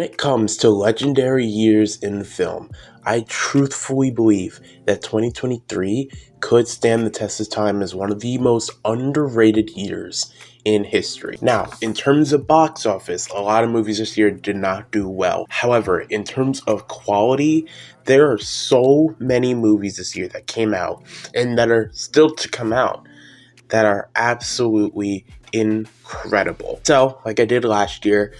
When it comes to legendary years in film, I truthfully believe that 2023 could stand the test of time as one of the most underrated years in history. Now, in terms of box office, a lot of movies this year did not do well. However, in terms of quality, there are so many movies this year that came out and that are still to come out that are absolutely incredible. So, like I did last year,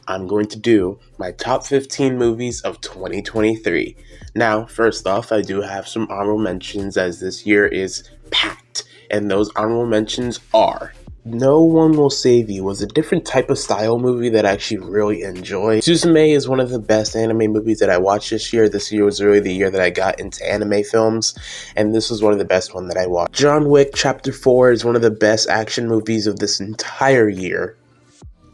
I'm going to do my top 15 movies of 2023. Now, first off, I do have some honorable mentions as this year is packed, and those honorable mentions are No One Will Save You was a different type of style movie that I actually really enjoyed. Suzume is one of the best anime movies that I watched this year. This year was really the year that I got into anime films, and this was one of the best ones that I watched. John Wick Chapter 4 is one of the best action movies of this entire year.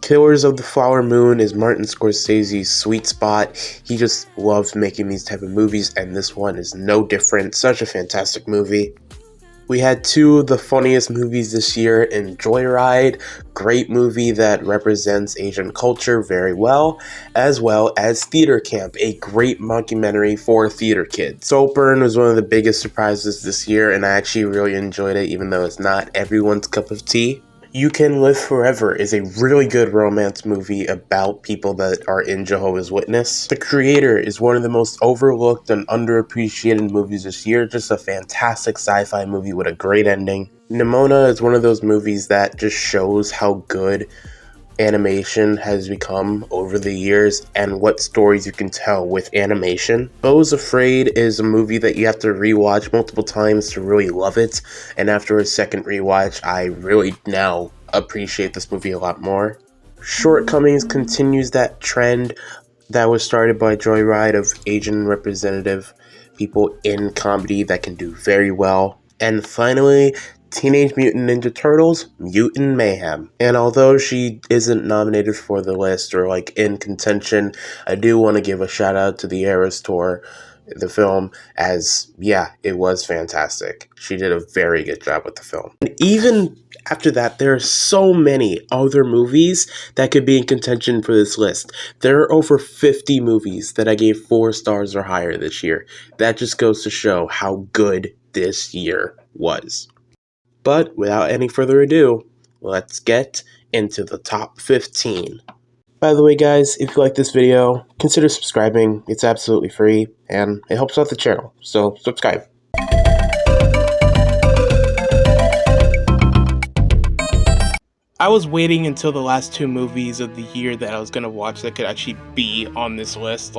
Killers of the Flower Moon is Martin Scorsese's sweet spot. He just loves making these type of movies, and this one is no different. Such a fantastic movie. We had two of the funniest movies this year in Joyride, great movie that represents Asian culture very well as Theater Camp, a great mockumentary for theater kids. Saltburn was one of the biggest surprises this year, and I actually really enjoyed it, even though it's not everyone's cup of tea. You Can Live Forever is a really good romance movie about people that are in Jehovah's Witness. The Creator is one of the most overlooked and underappreciated movies this year. Just a fantastic sci-fi movie with a great ending. Nimona is one of those movies that just shows how good animation has become over the years and what stories you can tell with animation. Beau's Afraid is a movie that you have to rewatch multiple times to really love it, and after a second rewatch, I really now appreciate this movie a lot more. Shortcomings continues that trend that was started by Joyride of Asian representative people in comedy that can do very well. And finally, Teenage Mutant Ninja Turtles, Mutant Mayhem. And although she isn't nominated for the list or like in contention, I do want to give a shout out to the Eras Tour, the film, as yeah, it was fantastic. She did a very good job with the film. And even after that, there are so many other movies that could be in contention for this list. There are over 50 movies that I gave 4 stars or higher this year. That just goes to show how good this year was. But without any further ado, let's get into the top 15. By the way, guys, if you like this video, consider subscribing. It's absolutely free, and it helps out the channel, so subscribe. I was waiting until the last 2 movies of the year that I was going to watch that could actually be on this list,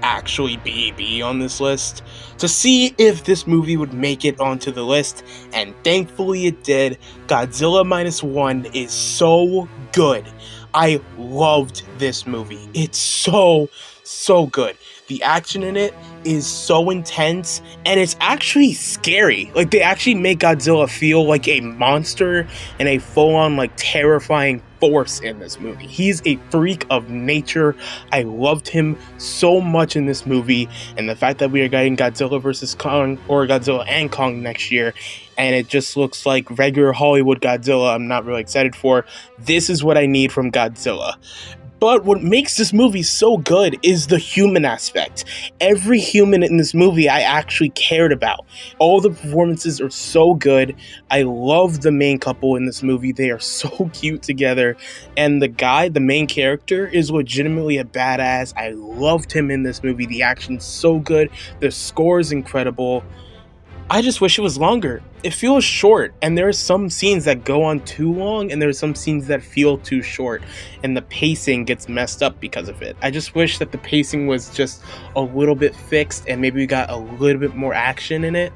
actually be on this list, to see if this movie would make it onto the list, and thankfully it did. Godzilla Minus One is so good. I loved this movie. It's so good. The action in it is so intense, and it's actually scary. They actually make Godzilla feel like a monster and a full-on, terrifying force in this movie. He's a freak of nature. I loved him so much in this movie, and the fact that we are getting Godzilla vs. Kong, or Godzilla and Kong next year, and it just looks like regular Hollywood Godzilla, I'm not really excited for. This is what I need from Godzilla. But what makes this movie so good is the human aspect. Every human in this movie I actually cared about. All the performances are so good. I love the main couple in this movie. They are so cute together. And the guy, the main character, is legitimately a badass. I loved him in this movie. The action's so good. The score is incredible. I just wish it was longer. It feels short, and there are some scenes that go on too long, and there are some scenes that feel too short, and the pacing gets messed up because of it. I just wish that the pacing was just a little bit fixed, and maybe we got a little bit more action in it.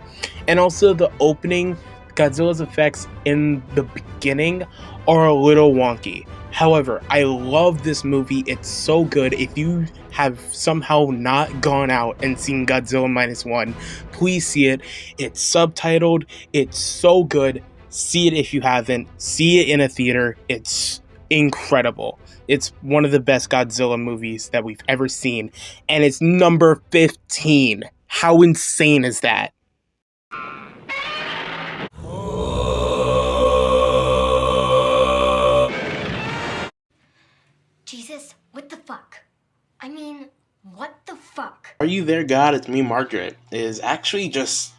And also the opening, Godzilla's effects in the beginning are a little wonky. However, I love this movie. It's so good. If you have somehow not gone out and seen Godzilla Minus One, please see it. It's subtitled. It's so good. See it if you haven't. See it in a theater. It's incredible. It's one of the best Godzilla movies that we've ever seen. And it's number 15. How insane is that? Jesus, what the fuck? I mean, what the fuck? Are You There, God? It's Me, Margaret is actually it's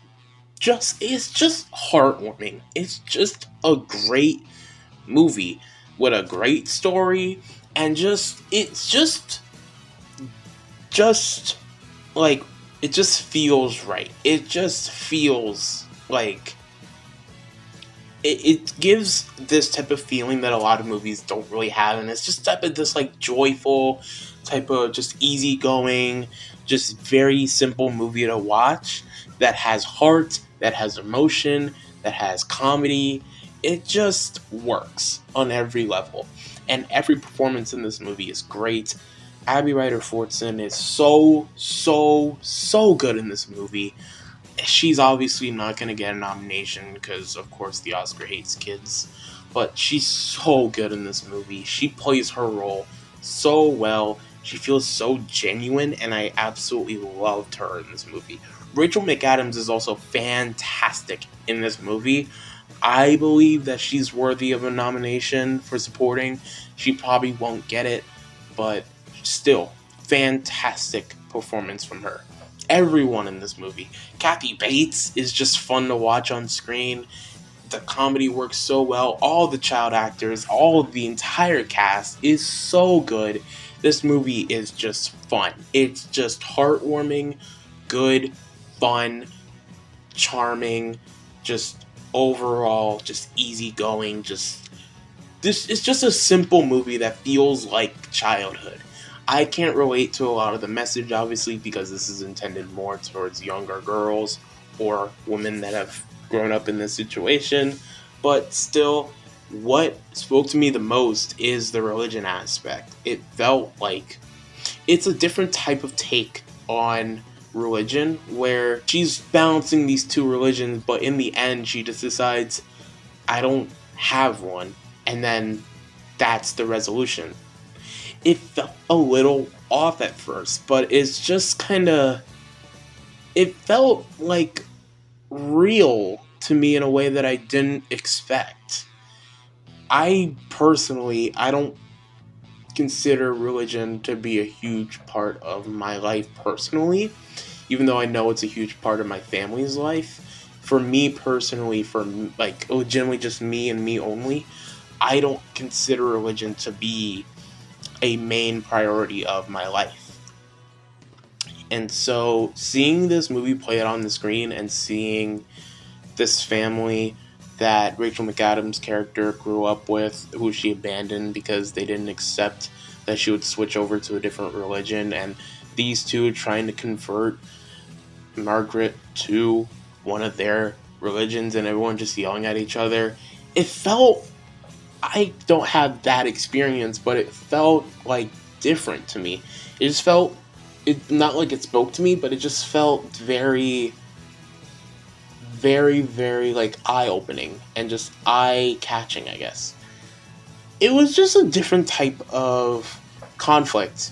just heartwarming. It's just a great movie with a great story, and just like, it just feels right. It just feels like it gives this type of feeling that a lot of movies don't really have, and it's just type of this like joyful, type of just easygoing, just very simple movie to watch that has heart, that has emotion, that has comedy. It just works on every level, and every performance in this movie is great. Abby Ryder-Fortson is so good in this movie. She's obviously not going to get a nomination because, of course, the Oscar hates kids. But she's so good in this movie. She plays her role so well. She feels so genuine, and I absolutely loved her in this movie. Rachel McAdams is also fantastic in this movie. I believe that she's worthy of a nomination for supporting. She probably won't get it, but still, fantastic performance from her. Everyone in this movie. Kathy Bates is just fun to watch on screen. The comedy works so well. All the child actors, all of the entire cast is so good. This movie is just fun. It's just heartwarming, good, fun, charming, just overall, just easygoing. It's just a simple movie that feels like childhood. I can't relate to a lot of the message, obviously, because this is intended more towards younger girls or women that have grown up in this situation. But still, what spoke to me the most is the religion aspect. It felt like it's a different type of take on religion, where she's balancing these two religions, but in the end, she just decides, I don't have one. And then that's the resolution. It felt a little off at first, but it's just it felt like real to me in a way that I didn't expect. I don't consider religion to be a huge part of my life personally, even though I know it's a huge part of my family's life. For me personally, for like legitimately just me and me only, I don't consider religion to be a main priority of my life. And so seeing this movie play out on the screen and seeing this family that Rachel McAdams' character grew up with, who she abandoned because they didn't accept that she would switch over to a different religion, and these two trying to convert Margaret to one of their religions, and everyone just yelling at each other. It felt, I don't have that experience, but it felt like different to me. It just felt, not like it spoke to me, but it just felt very, very, very like eye-opening and just eye-catching, I guess. It was just a different type of conflict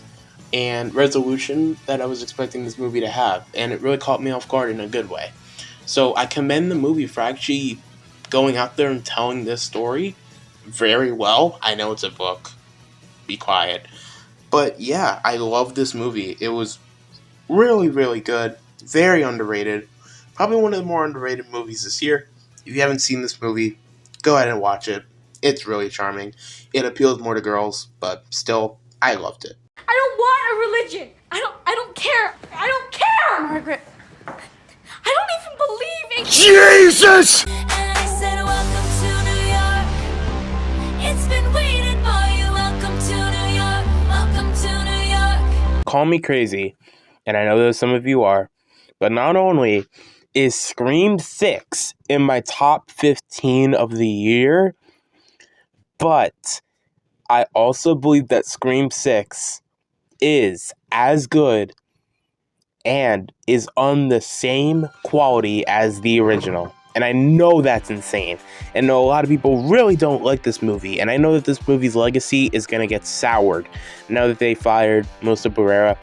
and resolution that I was expecting this movie to have, and it really caught me off guard in a good way. So I commend the movie for actually going out there and telling this story very well. I know it's a book. Be quiet. But yeah, I love this movie. It was really, really good. Very underrated. Probably one of the more underrated movies this year. If you haven't seen this movie, go ahead and watch it. It's really charming. It appeals more to girls, but still, I loved it. I don't want a religion. I don't care. I don't care, Margaret. I don't even believe in Jesus! Call me crazy, and I know that some of you are, but not only is Scream 6 in my top 15 of the year, but I also believe that Scream 6 is as good and is on the same quality as the original. And I know that's insane. And a lot of people really don't like this movie. And I know that this movie's legacy is going to get soured now that they fired Melissa Barrera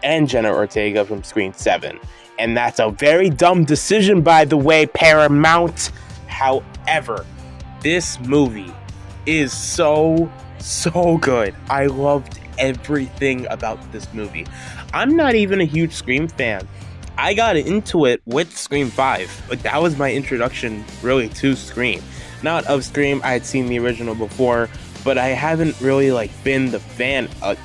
and Jenna Ortega from Scream 7. And that's a very dumb decision, by the way, Paramount. However, this movie is so good. I loved everything about this movie. I'm not even a huge Scream fan. I got into it with Scream 5. Like, that was my introduction really to Scream. Not of Scream, I had seen the original before, but I haven't really like been the fan of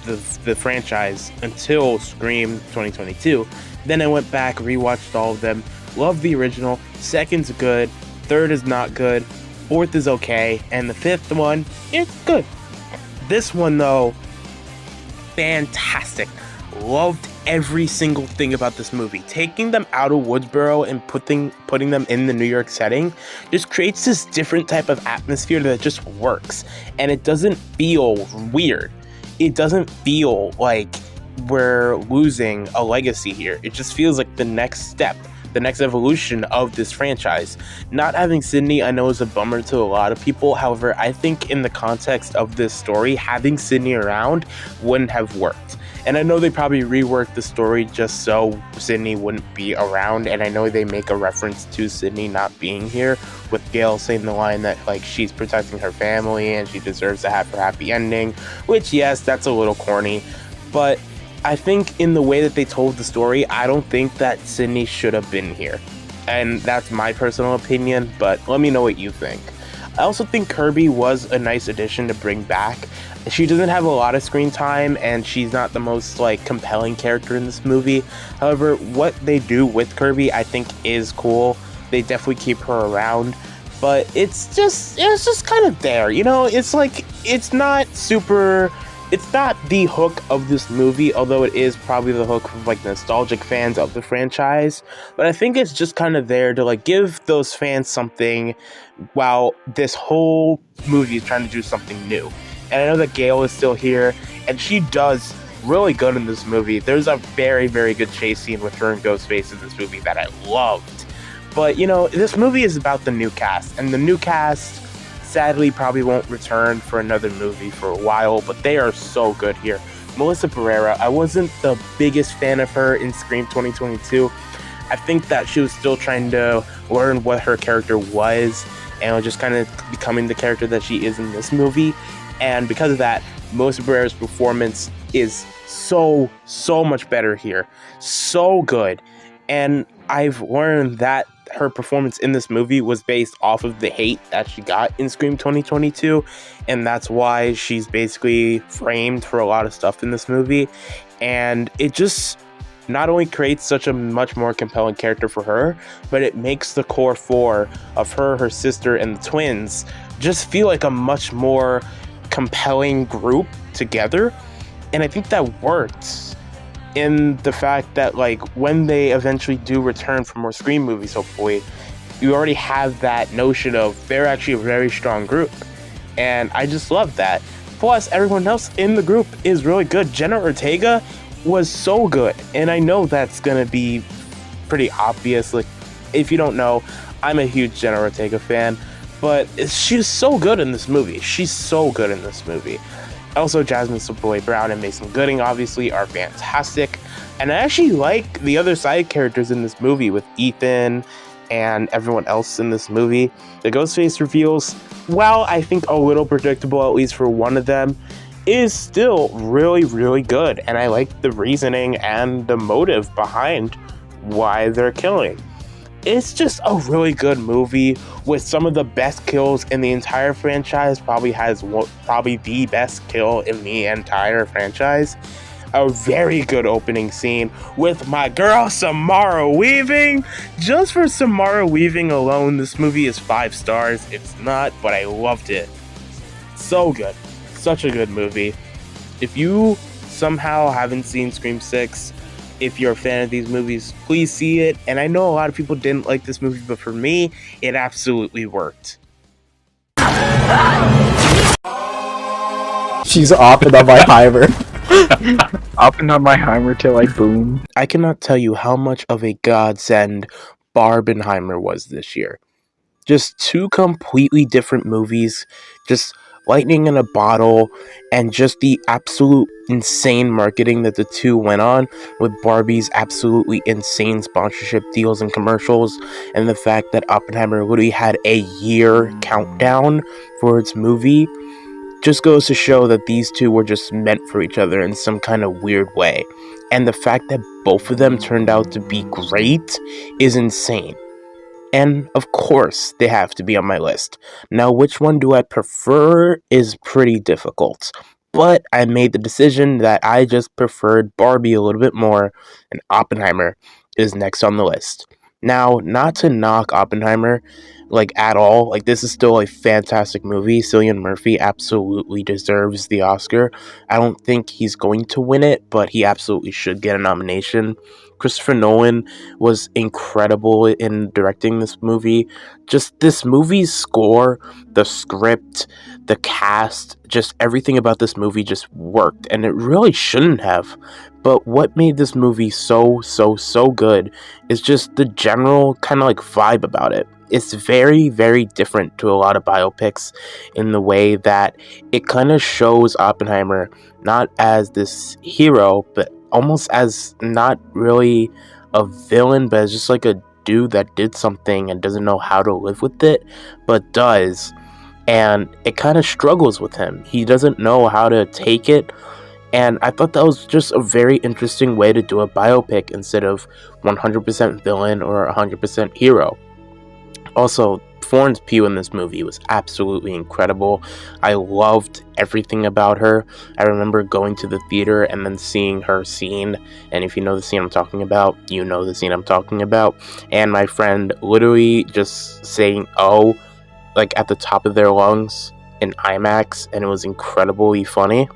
the franchise until Scream 2022. Then I went back, rewatched all of them, loved the original, second's good, third is not good, fourth is okay, and the fifth one, it's good. This one though, fantastic. Loved every single thing about this movie. Taking them out of Woodsboro and putting them in the New York setting just creates this different type of atmosphere that just works. And it doesn't feel weird. It doesn't feel like we're losing a legacy here. It just feels like the next step, the next evolution of this franchise. Not having Sydney, I know, is a bummer to a lot of people. However, I think in the context of this story, having Sydney around wouldn't have worked. And I know they probably reworked the story just so Sydney wouldn't be around. And I know they make a reference to Sydney not being here, with Gail saying the line that like she's protecting her family and she deserves to have her happy ending, which, yes, that's a little corny. But I think in the way that they told the story, I don't think that Sydney should have been here. And that's my personal opinion, but let me know what you think. I also think Kirby was a nice addition to bring back. She doesn't have a lot of screen time, and she's not the most like compelling character in this movie. However, what they do with Kirby, I think, is cool. They definitely keep her around, but it's just kind of there, you know. It's like it's not the hook of this movie, although it is probably the hook of like nostalgic fans of the franchise. But I think it's just kind of there to like give those fans something while this whole movie is trying to do something new. And I know that Gail is still here, and she does really good in this movie. There's a very, very good chase scene with her and Ghostface in this movie that I loved. But, you know, this movie is about the new cast, and the new cast sadly probably won't return for another movie for a while, but they are so good here. Melissa Barrera, I wasn't the biggest fan of her in Scream 2022. I think that she was still trying to learn what her character was, and just kind of becoming the character that she is in this movie. And because of that, Melissa Barrera's performance is so much better here. So good. And I've learned that her performance in this movie was based off of the hate that she got in Scream 2022. And that's why she's basically framed for a lot of stuff in this movie. And it just not only creates such a much more compelling character for her, but it makes the core four of her sister, and the twins just feel like a much more compelling group together. And I think that works in the fact that like when they eventually do return for more Scream movies, hopefully, you already have that notion of they're actually a very strong group. And I just love that. Plus, everyone else in the group is really good. Jenna Ortega was so good, and I know that's gonna be pretty obvious. Like, if you don't know, I'm a huge Jenna Ortega fan, but she's so good in this movie. She's so good in this movie. Also, Jasmine Savoy Brown and Mason Gooding obviously are fantastic, and I actually like the other side characters in this movie with Ethan and everyone else in this movie. The Ghostface reveals, while I think a little predictable, at least for one of them, is still really good, and I like the reasoning and the motive behind why they're killing. It's just a really good movie with some of the best kills in the entire franchise. Probably the best kill in the entire franchise. A very good opening scene with my girl Samara Weaving. Just for Samara Weaving alone, this movie is 5 stars. It's not, but I loved it. So good. Such a good movie. If you somehow haven't seen Scream 6, if you're a fan of these movies, please see it. And I know a lot of people didn't like this movie, but for me, it absolutely worked. She's Oppenheimer. Oppenheimer till I boom. I cannot tell you how much of a godsend Barbenheimer was this year. Just 2 completely different movies, just lightning in a bottle, and just the absolute insane marketing that the 2 went on, with Barbie's absolutely insane sponsorship deals and commercials, and the fact that Oppenheimer literally had a year countdown for its movie. just goes to show that these two were just meant for each other in some kind of weird way. And the fact that both of them turned out to be great is insane. And of course, they have to be on my list. Now, which one do I prefer is pretty difficult. But I made the decision that I just preferred Barbie a little bit more, and Oppenheimer is next on the list. Now, not to knock Oppenheimer, like, at all. Like, this is still a fantastic movie. Cillian Murphy absolutely deserves the Oscar. I don't think he's going to win it, but he absolutely should get a nomination. Christopher Nolan was incredible in directing this movie. Just this movie's score, the script, the cast, just everything about this movie just worked, and it really shouldn't have. But what made this movie so good is just the general kind of like vibe about it. It's very, very different to a lot of biopics in the way that it kind of shows Oppenheimer not as this hero, but almost as not really a villain, but as just like a dude that did something and doesn't know how to live with it, but does. And it kind of struggles with him. He doesn't know how to take it. And I thought that was just a very interesting way to do a biopic instead of 100% villain or 100% hero. Also, Florence Pugh in this movie was absolutely incredible. I loved everything about her. I remember going to the theater and then seeing her scene, and if you know the scene I'm talking about, you know the scene I'm talking about, and my friend literally just saying "oh" like at the top of their lungs in IMAX, and it was incredibly funny.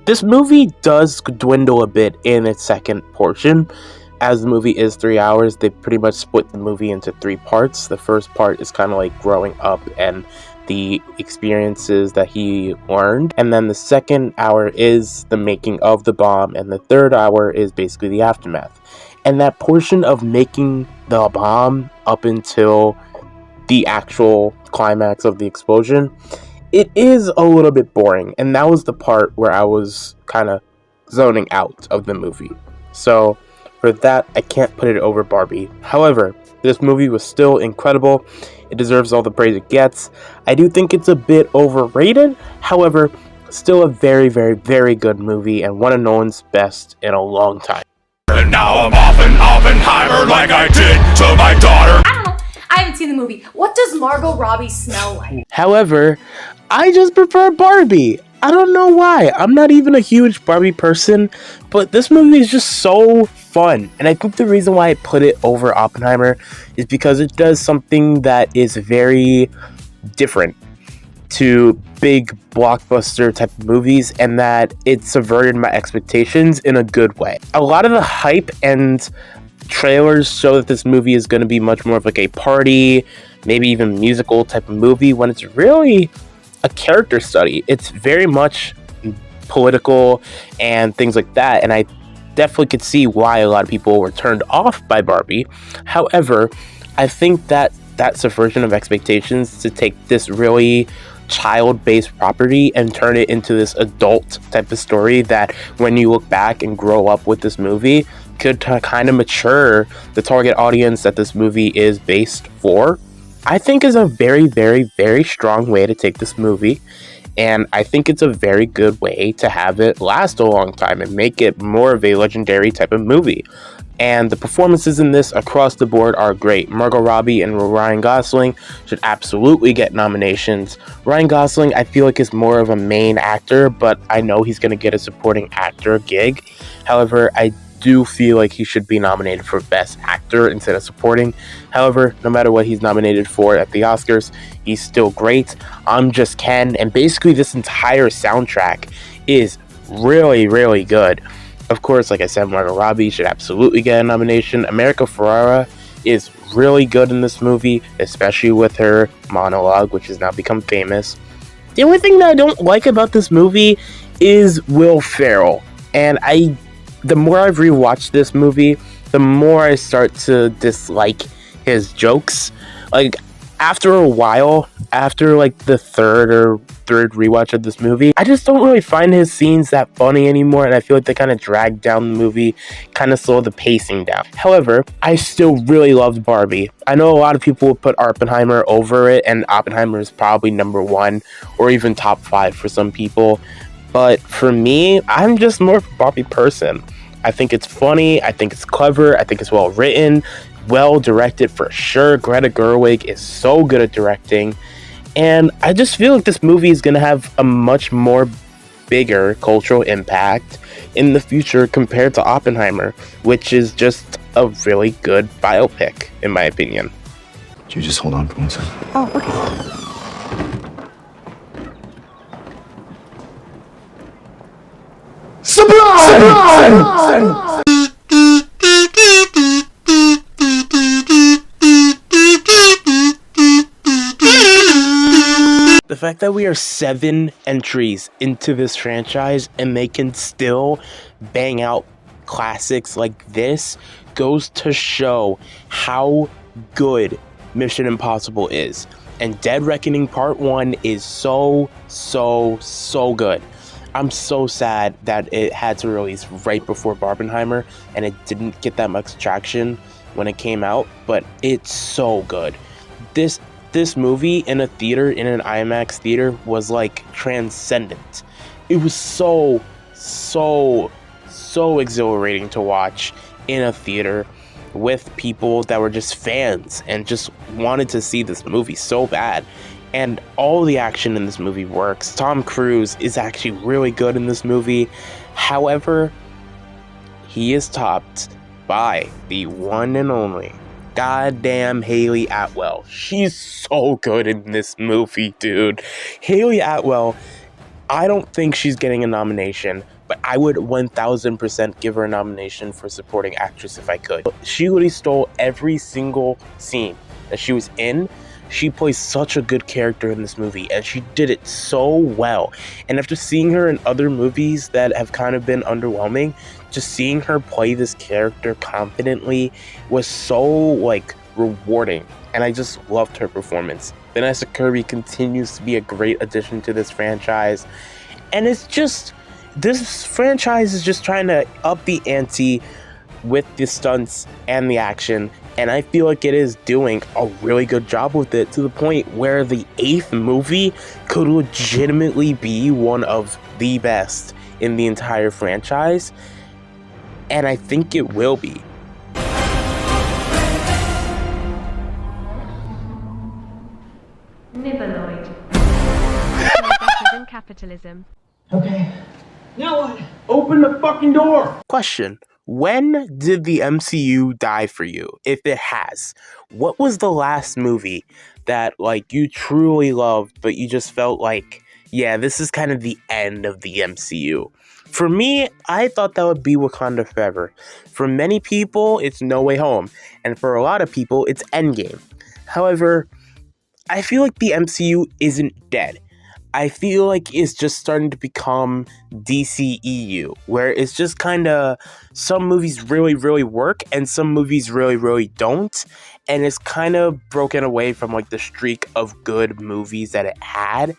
This movie does dwindle a bit in its second portion. As the movie is 3 hours, they pretty much split the movie into 3 parts. The first part is kind of like growing up and the experiences that he learned. And then the second hour is the making of the bomb. And the third hour is basically the aftermath. And that portion of making the bomb up until the actual climax of the explosion, it is a little bit boring. And that was the part where I was kind of zoning out of the movie. So for that, I can't put it over Barbie. However, this movie was still incredible. It deserves all the praise it gets. I do think it's a bit overrated. However, still a very, very, very good movie and one of Nolan's best in a long time. And now I'm off in Oppenheimer like I did to my daughter. I don't know. I haven't seen the movie. What does Margot Robbie smell like? However, I just prefer Barbie. I don't know why. I'm not even a huge Barbie person, but this movie is just so fun. And I think the reason why I put it over Oppenheimer is because it does something that is very different to big blockbuster type of movies, and that it subverted my expectations in a good way. A lot of the hype and trailers show that this movie is going to be much more of like a party, maybe even musical type of movie, when it's really a character study. It's very much political and things like that, and I definitely could see why a lot of people were turned off by Barbie. However, I think that that subversion of expectations to take this really child-based property and turn it into this adult type of story that when you look back and grow up with this movie could kind of mature the target audience that this movie is based for, I think is a very, very, very strong way to take this movie. And I think it's a very good way to have it last a long time and make it more of a legendary type of movie. And the performances in this across the board are great. Margot Robbie and Ryan Gosling should absolutely get nominations. Ryan Gosling, I feel like, is more of a main actor, but I know he's going to get a supporting actor gig. However, I do feel like he should be nominated for Best Actor instead of supporting. However, no matter what he's nominated for at the Oscars, he's still great. I'm Just Ken, and basically this entire soundtrack is really, really good. Of course, like I said, Margot Robbie should absolutely get a nomination. America Ferrera is really good in this movie, especially with her monologue, which has now become famous. The only thing that I don't like about this movie is Will Ferrell, and the more I've rewatched this movie, the more I start to dislike his jokes. Like, after a while, after like the third rewatch of this movie, I just don't really find his scenes that funny anymore, and I feel like they kind of drag down the movie, kind of slow the pacing down. However, I still really loved Barbie. I know a lot of people would put Oppenheimer over it, and Oppenheimer is probably number one or even top 5 for some people. But for me, I'm just more of a Barbie person. I think it's funny, I think it's clever, I think it's well written, well directed for sure. Greta Gerwig is so good at directing. And I just feel like this movie is going to have a much more bigger cultural impact in the future compared to Oppenheimer, which is just a really good biopic, in my opinion. Could you just hold on for 1 second? Oh, okay. Surprise! The fact that we are 7 entries into this franchise and they can still bang out classics like this goes to show how good Mission Impossible is. And Dead Reckoning Part 1 is so good. I'm so sad that it had to release right before Barbenheimer and it didn't get that much traction when it came out, but it's so good. This movie in a theater, in an IMAX theater, was like transcendent. It was so exhilarating to watch in a theater with people that were just fans and just wanted to see this movie so bad. And all the action in this movie works. Tom Cruise is actually really good in this movie. However, he is topped by the one and only goddamn Haley Atwell. She's so good in this movie, dude. Haley Atwell, I don't think she's getting a nomination, but I would 1000% give her a nomination for supporting actress if I could. She literally stole every single scene that she was in. She plays such a good character in this movie, and she did it so well. And after seeing her in other movies that have kind of been underwhelming, just seeing her play this character confidently was so, like, rewarding. And I just loved her performance. Vanessa Kirby continues to be a great addition to this franchise. And it's just, this franchise is just trying to up the ante with the stunts and the action, and I feel like it is doing a really good job with it, to the point where the 8th movie could legitimately be one of the best in the entire franchise, and I think it will be. Nibaloid. Better than capitalism. Okay. Now what? Open the fucking door! Question. When did the MCU die for you? If it has, what was the last movie that, like, you truly loved, but you just felt like, yeah, this is kind of the end of the MCU? For me, I thought that would be Wakanda Forever. For many people, it's No Way Home. And for a lot of people, it's Endgame. However, I feel like the MCU isn't dead. I feel like it's just starting to become DCEU, where it's just kind of, some movies really work and some movies really don't, and it's kind of broken away from like the streak of good movies that it had.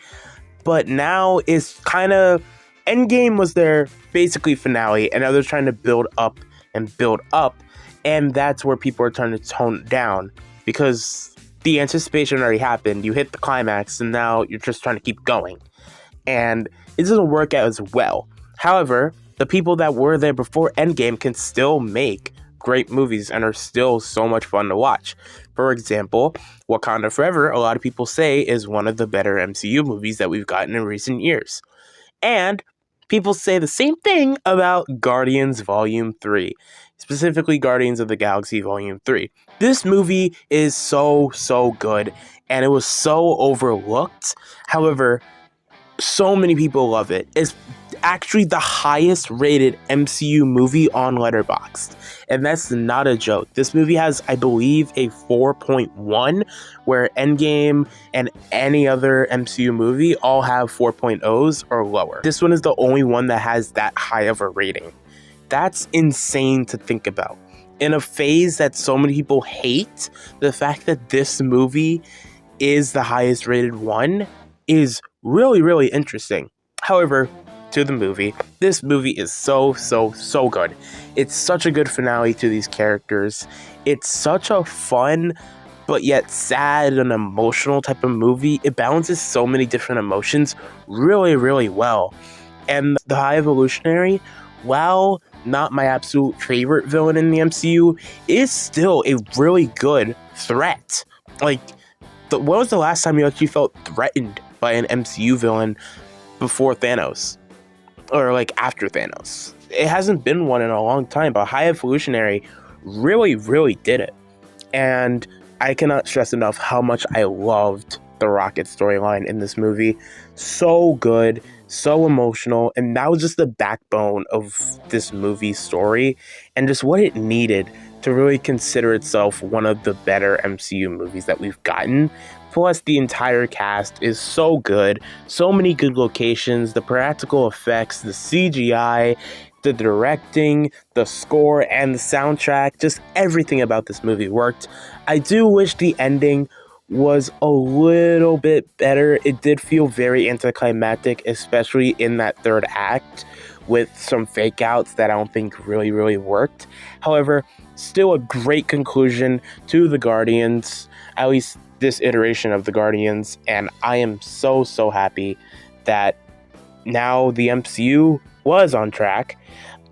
But now it's kind of, Endgame was their basically finale, and now they're trying to build up, and that's where people are trying to tone it down, because the anticipation already happened. You hit the climax, and now you're just trying to keep going. And it doesn't work out as well. However, the people that were there before Endgame can still make great movies and are still so much fun to watch. For example, Wakanda Forever, a lot of people say, is one of the better MCU movies that we've gotten in recent years. And people say the same thing about Guardians Volume 3. Specifically, Guardians of the Galaxy Volume 3. This movie is so good, and it was so overlooked. However, so many people love it. It's actually the highest rated MCU movie on Letterboxd, and that's not a joke. This movie has, I believe, a 4.1, where Endgame and any other MCU movie all have 4.0s or lower. This one is the only one that has that high of a rating. That's insane to think about. In a phase that so many people hate, the fact that this movie is the highest rated one is really, really interesting. However, to the movie, this movie is so good. It's such a good finale to these characters. It's such a fun but yet sad and emotional type of movie. It balances so many different emotions really, really well. And the High Evolutionary, while not my absolute favorite villain in the MCU, is still a really good threat. Like, when was the last time you actually felt threatened by an MCU villain before Thanos? Or like after Thanos? It hasn't been one in a long time, but High Evolutionary really, really did it. And I cannot stress enough how much I loved the Rocket storyline in this movie. So good, so emotional, and that was just the backbone of this movie's story and just what it needed to really consider itself one of the better MCU movies that we've gotten. Plus, the entire cast is so good, so many good locations, the practical effects, the CGI, the directing, the score, and the soundtrack, just everything about this movie worked. I do wish the ending was a little bit better. It did feel very anticlimactic, especially in that third act with some fake outs that I don't think really worked. However, still a great conclusion to the Guardians, at least this iteration of the Guardians, and I am so happy that now the MCU was on track.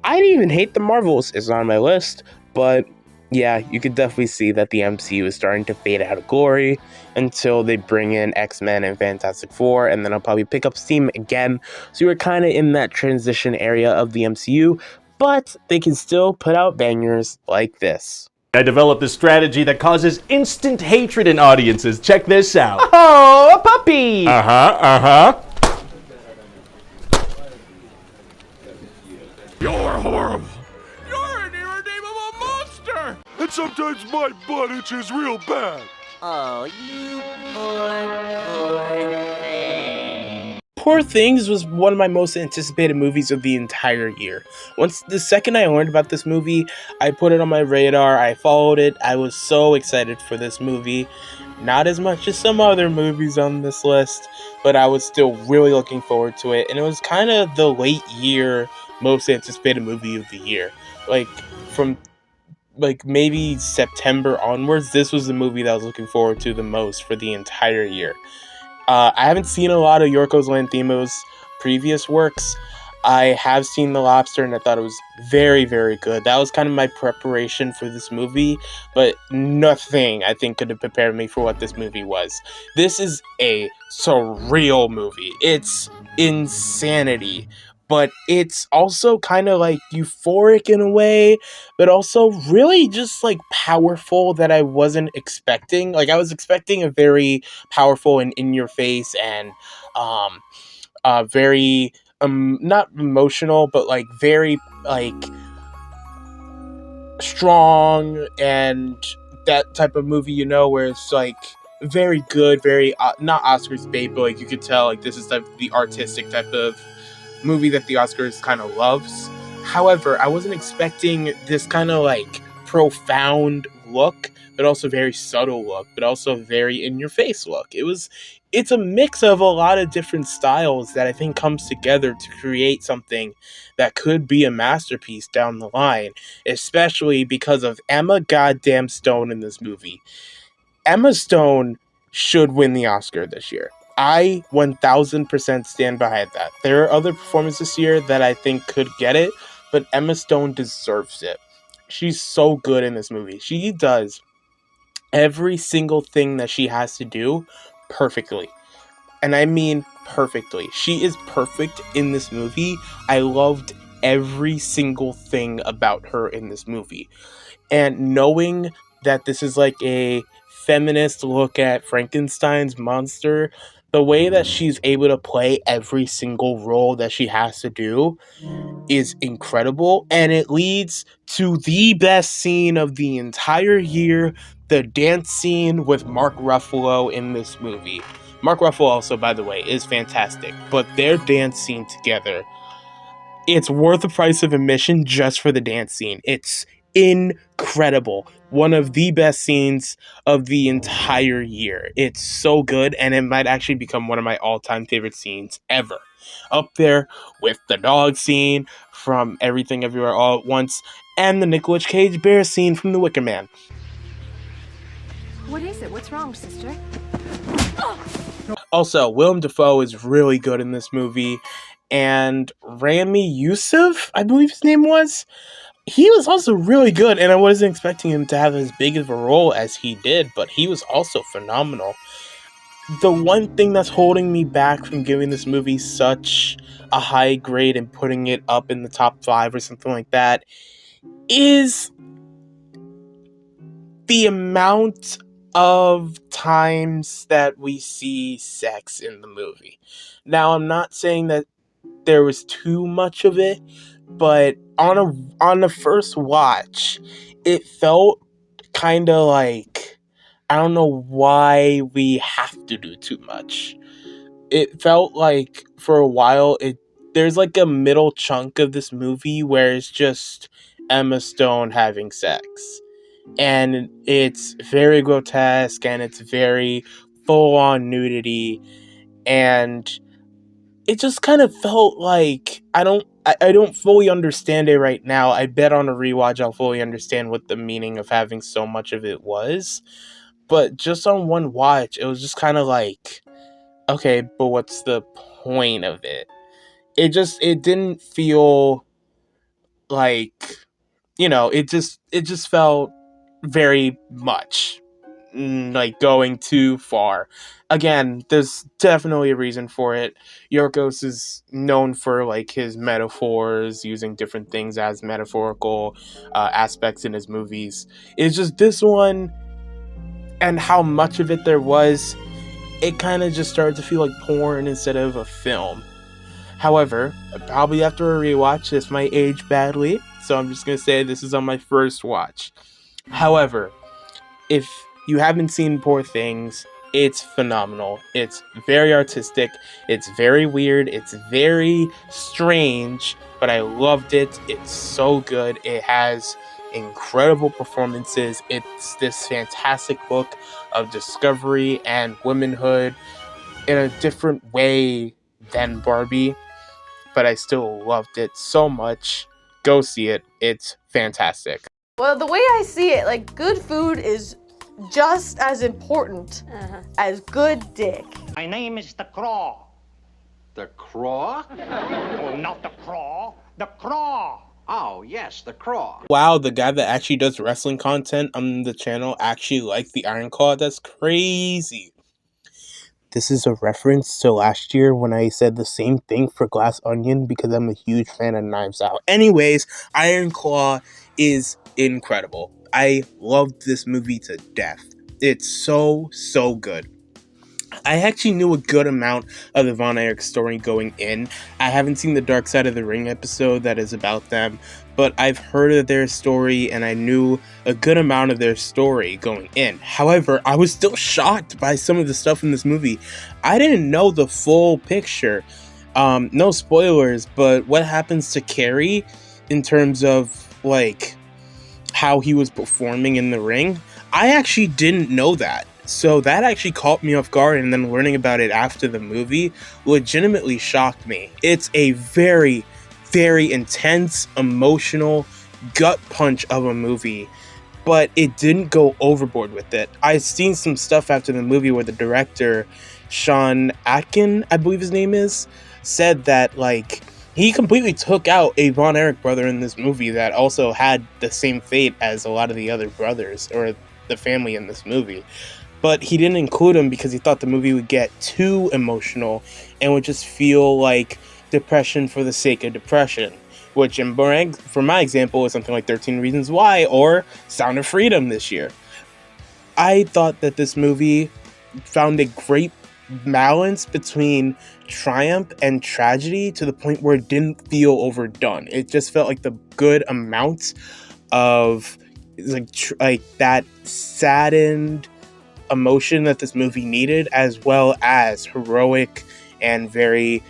I didn't even hate the Marvels is on my list, but yeah, you could definitely see that the MCU is starting to fade out of glory until they bring in X-Men and Fantastic Four, and then I'll probably pick up steam again. So we're kind of in that transition area of the MCU, but they can still put out bangers like this. I developed this strategy that causes instant hatred in audiences. Check this out. Oh, a puppy! Uh-huh. You're horrible. You're an irredeemable monster. And sometimes my butt itches real bad. Oh, you poor thing. Poor Things was one of my most anticipated movies of the entire year. Once the second I learned about this movie, I put it on my radar, I followed it, I was so excited for this movie. Not as much as some other movies on this list, but I was still really looking forward to it, and it was kind of the late year most anticipated movie of the year. Like, from maybe September onwards, this was the movie that I was looking forward to the most for the entire year. I haven't seen a lot of Yorgos Lanthimos' previous works. I have seen The Lobster, and I thought it was very good. That was kind of my preparation for this movie, but nothing, I think, could have prepared me for what this movie was. This is a surreal movie. It's insanity, but it's also kind of like euphoric in a way, but also really just like powerful that I wasn't expecting. Like, I was expecting a very powerful and in your face and very not emotional, but like very like strong and that type of movie, you know, where it's like very good, very not Oscars bait, but like you could tell like this is the artistic type of movie that the Oscars kind of loves. However, I wasn't expecting this kind of like profound look, but also very subtle look, but also very in your face look. It's a mix of a lot of different styles that I think comes together to create something that could be a masterpiece down the line, especially because of Emma goddamn Stone in this movie. Emma Stone should win the Oscar this year. I 1000% stand behind that. There are other performances this year that I think could get it, but Emma Stone deserves it. She's so good in this movie. She does every single thing that she has to do perfectly. And I mean perfectly. She is perfect in this movie. I loved every single thing about her in this movie. And knowing that this is like a feminist look at Frankenstein's monster, the way that she's able to play every single role that she has to do is incredible, and it leads to the best scene of the entire year, the dance scene with Mark Ruffalo in this movie. Mark Ruffalo also, by the way, is fantastic, but their dance scene together, it's worth the price of admission just for the dance scene. It's incredible. One of the best scenes of the entire year. It's so good, and it might actually become one of my all-time favorite scenes ever. Up there with the dog scene from Everything Everywhere All at Once, and the Nicolas Cage bear scene from The Wicker Man. What is it? What's wrong, sister? Also, Willem Dafoe is really good in this movie, and Rami Youssef, I believe his name was, he was also really good, and I wasn't expecting him to have as big of a role as he did, but he was also phenomenal. The one thing that's holding me back from giving this movie such a high grade and putting it up in the top 5 or something like that is the amount of times that we see sex in the movie. Now, I'm not saying that there was too much of it, but on the first watch, it felt kind of like, I don't know why we have to do too much. It felt like for a while, there's like a middle chunk of this movie where it's just Emma Stone having sex. And it's very grotesque, and it's very full-on nudity, and it just kind of felt like I don't fully understand it right now. I bet on a rewatch I'll fully understand what the meaning of having so much of it was. But just on one watch, it was just kind of like, okay, but what's the point of it? It didn't feel like, it just felt very much like going too far. Again, there's definitely a reason for it. Yorgos is known for like his metaphors, using different things as metaphorical aspects in his movies. It's just this one, and how much of it there was, it kind of just started to feel like porn instead of a film. However, probably after a rewatch, this might age badly, so I'm just going to say this is on my first watch. However, if you haven't seen Poor Things, it's phenomenal. It's very artistic, it's very weird, it's very strange, but I loved it. It's so good. It has incredible performances. It's this fantastic book of discovery and womanhood in a different way than Barbie, but I still loved it so much. Go see it. It's fantastic. Well, the way I see it, like, good food is just as important as good dick. My name is the Craw. The Craw? Oh, not the Craw. The Craw. Oh, yes, the Craw. Wow, the guy that actually does wrestling content on the channel actually liked the Ironclaw. That's crazy. This is a reference to last year when I said the same thing for Glass Onion because I'm a huge fan of Knives Out. Anyways, Ironclaw is incredible. I loved this movie to death. It's so good. I actually knew a good amount of the Von Erich story going in. I haven't seen the Dark Side of the Ring episode that is about them, but I've heard of their story and I knew a good amount of their story going in. However, I was still shocked by some of the stuff in this movie. I didn't know the full picture. No spoilers, but what happens to Carrie in terms of like how he was performing in the ring, I actually didn't know that. So that actually caught me off guard, and then learning about it after the movie legitimately shocked me. It's a very, very intense, emotional, gut punch of a movie, but it didn't go overboard with it. I've seen some stuff after the movie where the director, Sean Atkin, I believe his name is, said that like he completely took out a Von Erich brother in this movie that also had the same fate as a lot of the other brothers or the family in this movie. But he didn't include him because he thought the movie would get too emotional and would just feel like depression for the sake of depression. Which, for my example, is something like 13 Reasons Why or Sound of Freedom this year. I thought that this movie found a great balance between triumph and tragedy to the point where it didn't feel overdone. It just felt like the good amount of like that saddened emotion that this movie needed, as well as heroic and very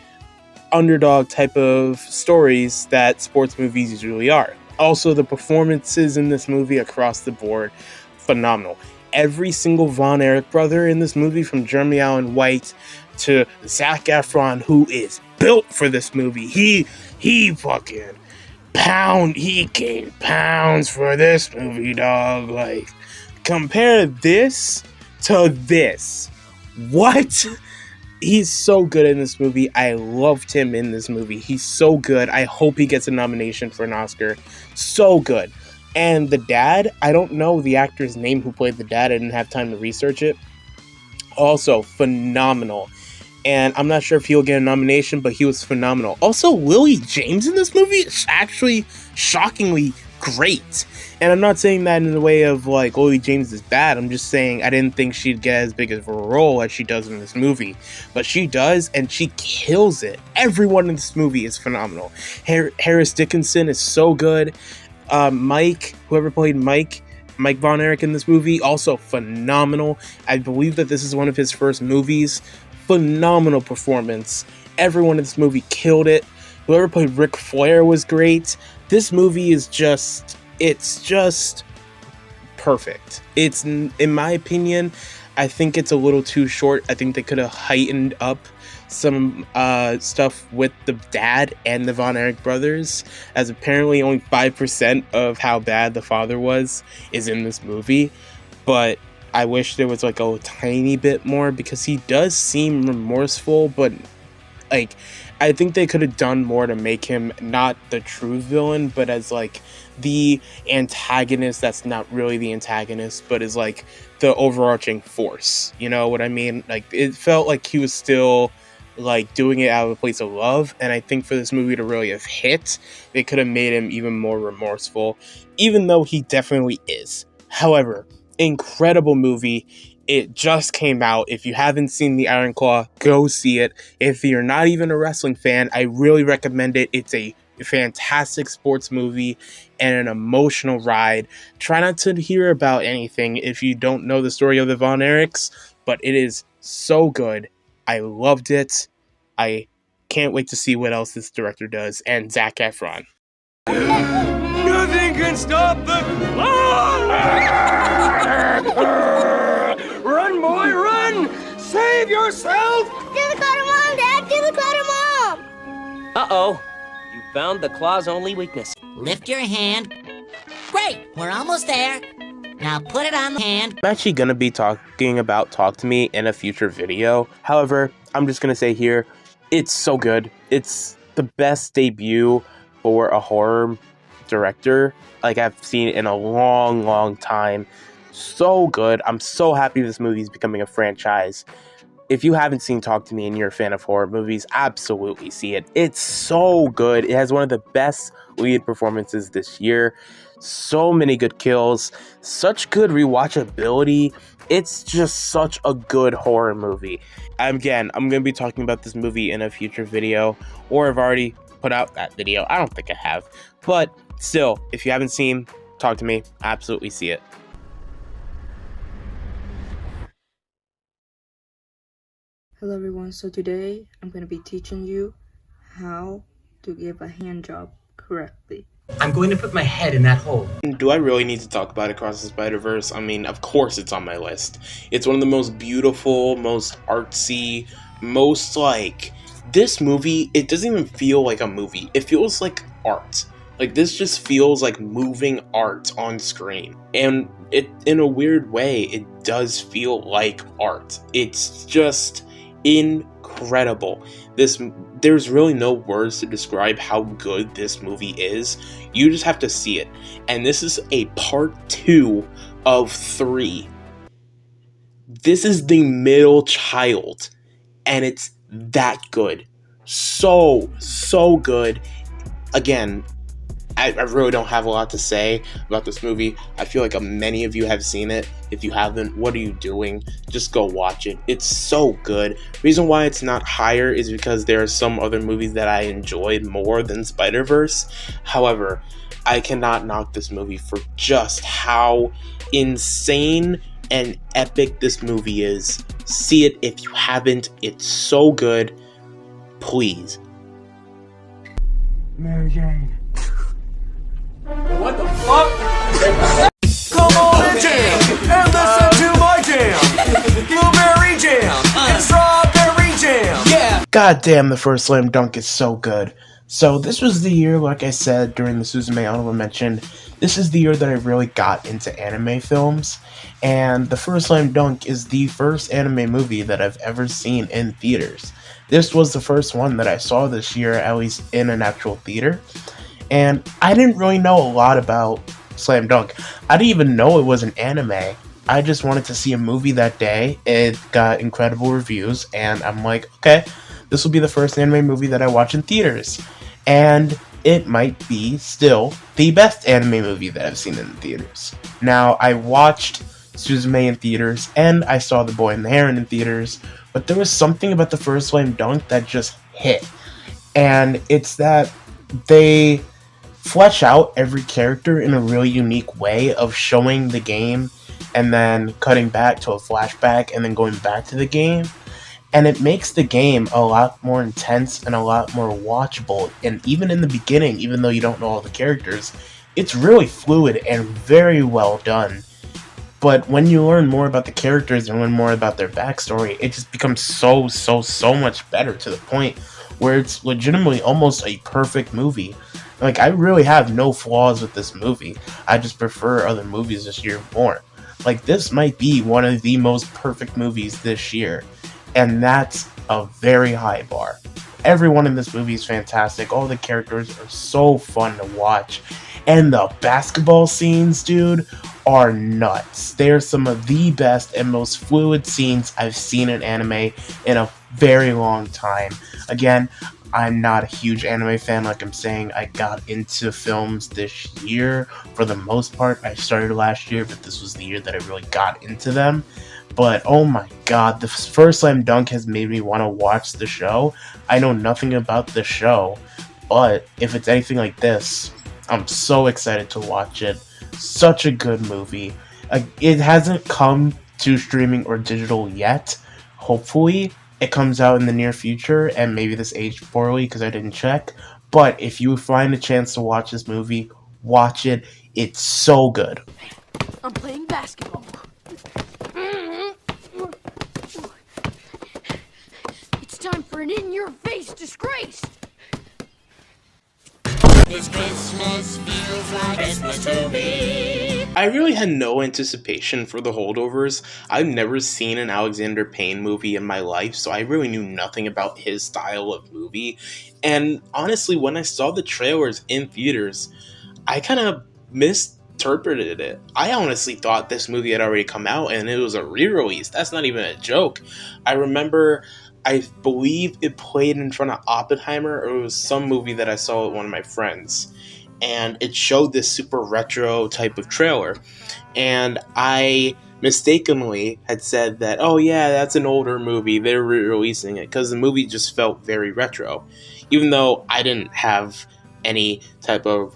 underdog type of stories that sports movies usually are. Also, the performances in this movie across the board, phenomenal. Every single Von Erich brother in this movie, from Jeremy Allen White to Zac Efron, who is built for this movie. He fucking he gained pounds for this movie, dog. Like, compare this to this. What? He's so good in this movie. I loved him in this movie. He's so good. I hope he gets a nomination for an Oscar. So good. And the dad, I don't know the actor's name who played the dad. I didn't have time to research it. Also, phenomenal. And I'm not sure if he'll get a nomination, but he was phenomenal. Also, Lily James in this movie is actually shockingly great. And I'm not saying that in the way of like Lily James is bad. I'm just saying I didn't think she'd get as big of a role as she does in this movie. But she does, and she kills it. Everyone in this movie is phenomenal. Harris Dickinson is so good. Mike, whoever played Mike Von Erich in this movie, also phenomenal. I believe that this is one of his first movies. Phenomenal performance. Everyone in this movie killed it. Whoever played Ric Flair was great. This movie is just, it's just perfect. It's, in my opinion, I think it's a little too short. I think they could have heightened up some stuff with the dad and the Von Erich brothers, as apparently only 5% of how bad the father was is in this movie. But I wish there was like a tiny bit more, because he does seem remorseful, but like I think they could have done more to make him not the true villain, but as like the antagonist that's not really the antagonist, but is like the overarching force. You know what I mean? Like, it felt like he was still like doing it out of a place of love, and I think for this movie to really have hit, they could have made him even more remorseful, even though he definitely is. However, incredible movie. It just came out. If you haven't seen the Ironclaw, go see it. If you're not even a wrestling fan, I really recommend it. It's a fantastic sports movie and an emotional ride. Try not to hear about anything if you don't know the story of the Von Erichs, but it is so good. I loved it. I can't wait to see what else this director does. And Zac Efron. Nothing can stop the Run, boy, run! Save yourself! To the Claw Mom, Dad! To the Claw Mom! Uh-oh. You found the claw's only weakness. Lift your hand. Great, we're almost there. Now put it on the hand. I'm actually going to be talking about Talk to Me in a future video. However, I'm just going to say here, it's so good. It's the best debut for a horror director like I've seen in a long time. So good. I'm so happy this movie is becoming a franchise. If you haven't seen Talk to Me and you're a fan of horror movies, absolutely see it. It's so good. It has one of the best lead performances this year. So many good kills. Such good rewatchability. It's just such a good horror movie. Again, I'm going to be talking about this movie in a future video, or I've already put out that video. I don't think I have. But still, if you haven't seen Talk to Me, absolutely see it. Hello everyone, so today I'm going to be teaching you how to give a hand job correctly. I'm going to put my head in that hole. Do I really need to talk about Across the Spiderverse? I mean, of course it's on my list. It's one of the most beautiful, most artsy, most like... This movie, it doesn't even feel like a movie. It feels like art. Like, this just feels like moving art on screen. And it, in a weird way, it does feel like art. It's just incredible. There's really no words to describe how good this movie is. You just have to see it. And this is a part 2 of 3. This is the middle child, and it's that good. So good. Again, I really don't have a lot to say about this movie. I feel like many of you have seen it. If you haven't, what are you doing? Just go watch it. It's so good. Reason why it's not higher is because there are some other movies that I enjoyed more than Spider-Verse. However, I cannot knock this movie for just how insane and epic this movie is. See it if you haven't. It's so good. Please. Mary Jane. What the fuck? Come on and jam and listen to my jam. Blueberry jam and strawberry jam. Yeah. God damn, the first slam dunk is so good. So this was the year, like I said during the Suzume honorable mention, this is the year that I really got into anime films, and the first slam dunk is the first anime movie that I've ever seen in theaters. This was the first one that I saw this year, at least in an actual theater, and I didn't really know a lot about Slam Dunk. I didn't even know it was an anime. I just wanted to see a movie that day. It got incredible reviews, and I'm like, okay, this will be the first anime movie that I watch in theaters. And it might be still the best anime movie that I've seen in the theaters. Now, I watched Suzume in theaters, and I saw The Boy and the Heron in theaters, but there was something about the first Slam Dunk that just hit. And it's that they flesh out every character in a really unique way of showing the game and then cutting back to a flashback and then going back to the game. And it makes the game a lot more intense and a lot more watchable. And even in the beginning, even though you don't know all the characters, it's really fluid and very well done. But when you learn more about the characters and learn more about their backstory, it just becomes so much better, to the point where it's legitimately almost a perfect movie. Like, I really have no flaws with this movie. I just prefer other movies this year more. Like, this might be one of the most perfect movies this year. And that's a very high bar. Everyone in this movie is fantastic. All the characters are so fun to watch. And the basketball scenes, dude, are nuts. They're some of the best and most fluid scenes I've seen in anime in a very long time. Again, I'm not a huge anime fan, like I'm saying. I got into films this year. For the most part, I started last year, but this was the year that I really got into them. But oh my god, the first Slam Dunk has made me want to watch the show. I know nothing about the show, but if it's anything like this, I'm so excited to watch it. Such a good movie. It hasn't come to streaming or digital yet. Hopefully, it comes out in the near future, and maybe this aged poorly because I didn't check. But if you find a chance to watch this movie, watch it. It's so good. I'm playing basketball. It's time for an in-your-face disgrace. This Christmas feels like Christmas to me. I really had no anticipation for The Holdovers. I've never seen an Alexander Payne movie in my life, so I really knew nothing about his style of movie. And honestly, when I saw the trailers in theaters, I kind of misinterpreted it. I honestly thought this movie had already come out and it was a re-release. That's not even a joke. I believe it played in front of Oppenheimer, or it was some movie that I saw with one of my friends. And it showed this super retro type of trailer. And I mistakenly had said that, oh yeah, that's an older movie, they're re-releasing it, because the movie just felt very retro. Even though I didn't have any type of,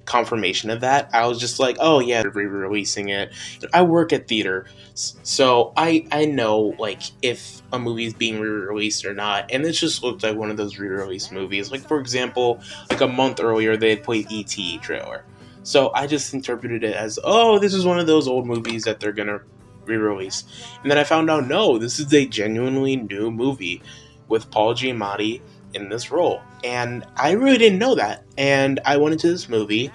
confirmation of that, I was just like, oh yeah, they're re-releasing it. I work at theater, so I know, if a movie is being re-released or not, and it just looked like one of those re-released movies. For example, a month earlier, they had played E.T. trailer. So I just interpreted it as, oh, this is one of those old movies that they're gonna re-release. And then I found out, no, this is a genuinely new movie with Paul Giamatti in this role. And I really didn't know that. And I went into this movie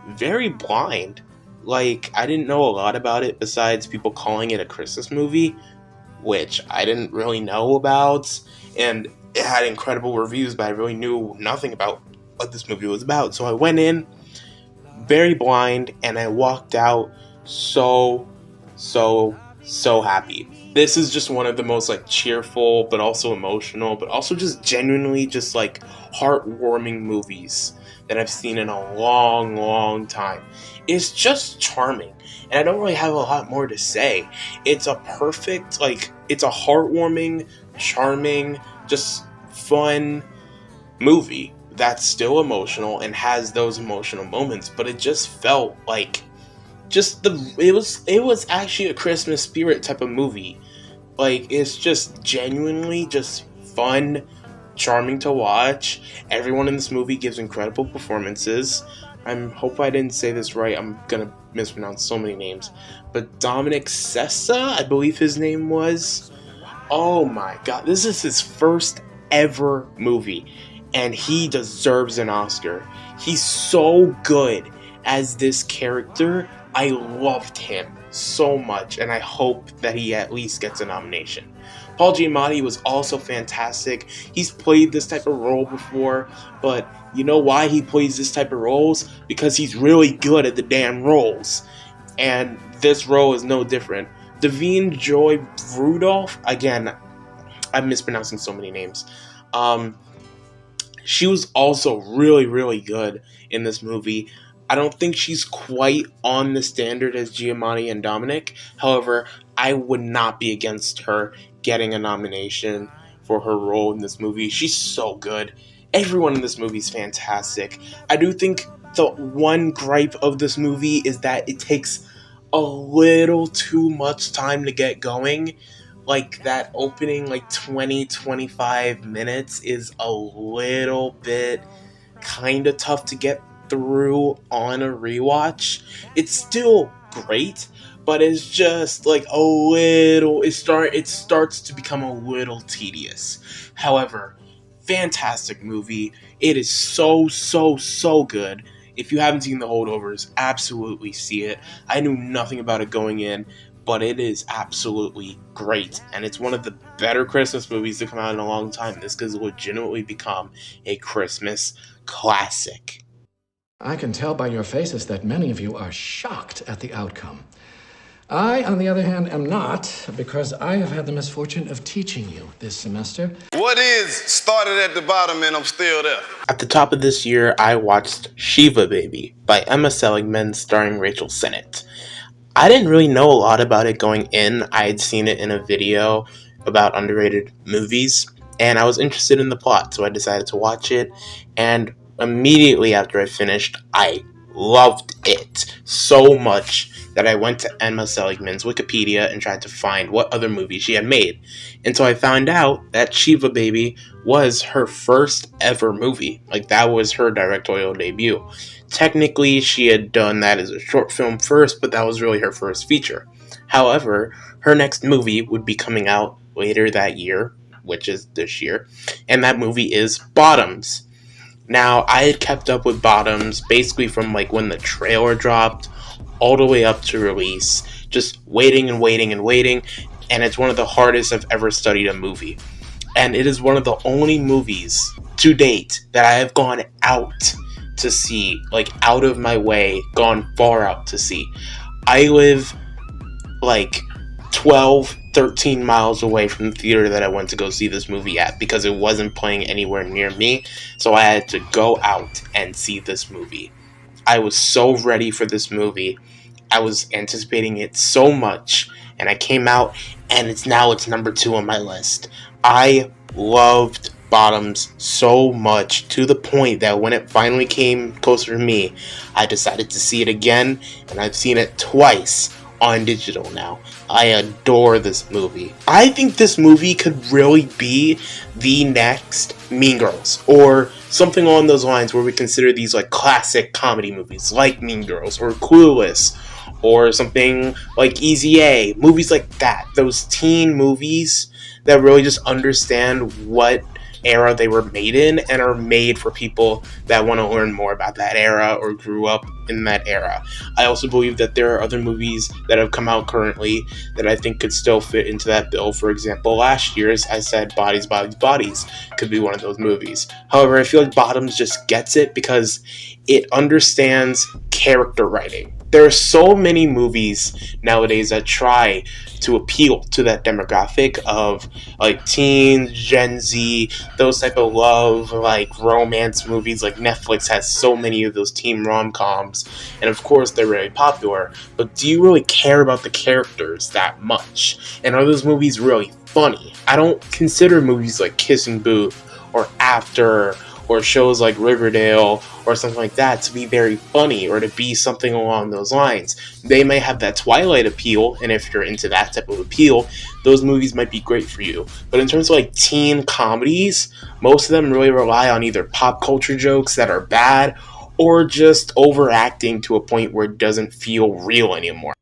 very blind. I didn't know a lot about it besides people calling it a Christmas movie, which I didn't really know about. And it had incredible reviews, but I really knew nothing about what this movie was about. So I went in very blind, and I walked out so happy. This is just one of the most cheerful, but also emotional, but also just genuinely just heartwarming movies that I've seen in a long time. It's just charming, and I don't really have a lot more to say. It's a perfect, it's a heartwarming, charming, just fun movie that's still emotional and has those emotional moments, but it just felt it was actually a Christmas spirit type of movie. It's just genuinely just fun, charming to watch. Everyone in this movie gives incredible performances. I hope I didn't say this right. I'm gonna mispronounce so many names. But Dominic Sessa, I believe his name was. Oh my god, this is his first ever movie, and he deserves an Oscar. He's so good as this character. I loved him so much, and I hope that he at least gets a nomination. Paul Giamatti was also fantastic. He's played this type of role before, but you know why he plays this type of roles? Because he's really good at the damn roles. And this role is no different. Davine Joy Rudolph, again, I'm mispronouncing so many names. She was also really, really good in this movie. I don't think she's quite on the standard as Giamatti and Dominic. However, I would not be against her getting a nomination for her role in this movie. She's so good. Everyone in this movie is fantastic. I do think the one gripe of this movie is that it takes a little too much time to get going. Like, that opening, 20-25 minutes is a little bit kind of tough to get through on a rewatch. It's still great, but it's just like a little, it starts to become a little tedious. However, fantastic movie. It is so good. If you haven't seen The Holdovers, absolutely see it. I knew nothing about it going in, but it is absolutely great, and it's one of the better Christmas movies to come out in a long time. This could legitimately become a Christmas classic. I can tell by your faces that many of you are shocked at the outcome. I, on the other hand, am not, because I have had the misfortune of teaching you this semester. What is started at the bottom and I'm still there? At the top of this year, I watched Shiva Baby by Emma Seligman starring Rachel Sennett. I didn't really know a lot about it going in. I had seen it in a video about underrated movies, and I was interested in the plot, so I decided to watch it, and immediately after I finished, I loved it so much that I went to Emma Seligman's Wikipedia and tried to find what other movies she had made. And so I found out that Shiva Baby was her first ever movie. That was her directorial debut. Technically, she had done that as a short film first, but that was really her first feature. However, her next movie would be coming out later that year, which is this year, and that movie is Bottoms. Now, I had kept up with Bottoms basically from when the trailer dropped all the way up to release, just waiting, and it's one of the hardest I've ever studied a movie. And it is one of the only movies to date that I have gone out to see, out of my way, gone far out to see. I live 12, 13 miles away from the theater that I went to go see this movie at because it wasn't playing anywhere near me, so I had to go out and see this movie. I was so ready for this movie. I was anticipating it so much, and I came out, and it's number 2 on my list. I loved Bottoms so much, to the point that when it finally came closer to me, I decided to see it again, and I've seen it twice on digital now. I adore this movie. I think this movie could really be the next Mean Girls, or something along those lines, where we consider these classic comedy movies like Mean Girls or Clueless, or something like Easy A, movies like that. Those teen movies that really just understand what era they were made in and are made for people that want to learn more about that era or grew up in that era. I also believe that there are other movies that have come out currently that I think could still fit into that bill. For example, last year's, I said Bodies, Bodies, Bodies could be one of those movies. However, I feel like Bottoms just gets it because it understands character writing. There are so many movies nowadays that try to appeal to that demographic of teens, Gen Z, those type of love, romance movies. Netflix has so many of those teen rom-coms, and of course they're very popular, but do you really care about the characters that much? And are those movies really funny? I don't consider movies like Kissing Booth or After or shows like Riverdale or something like that to be very funny or to be something along those lines. They may have that Twilight appeal, and if you're into that type of appeal, those movies might be great for you. But in terms of teen comedies, most of them really rely on either pop culture jokes that are bad or just overacting to a point where it doesn't feel real anymore.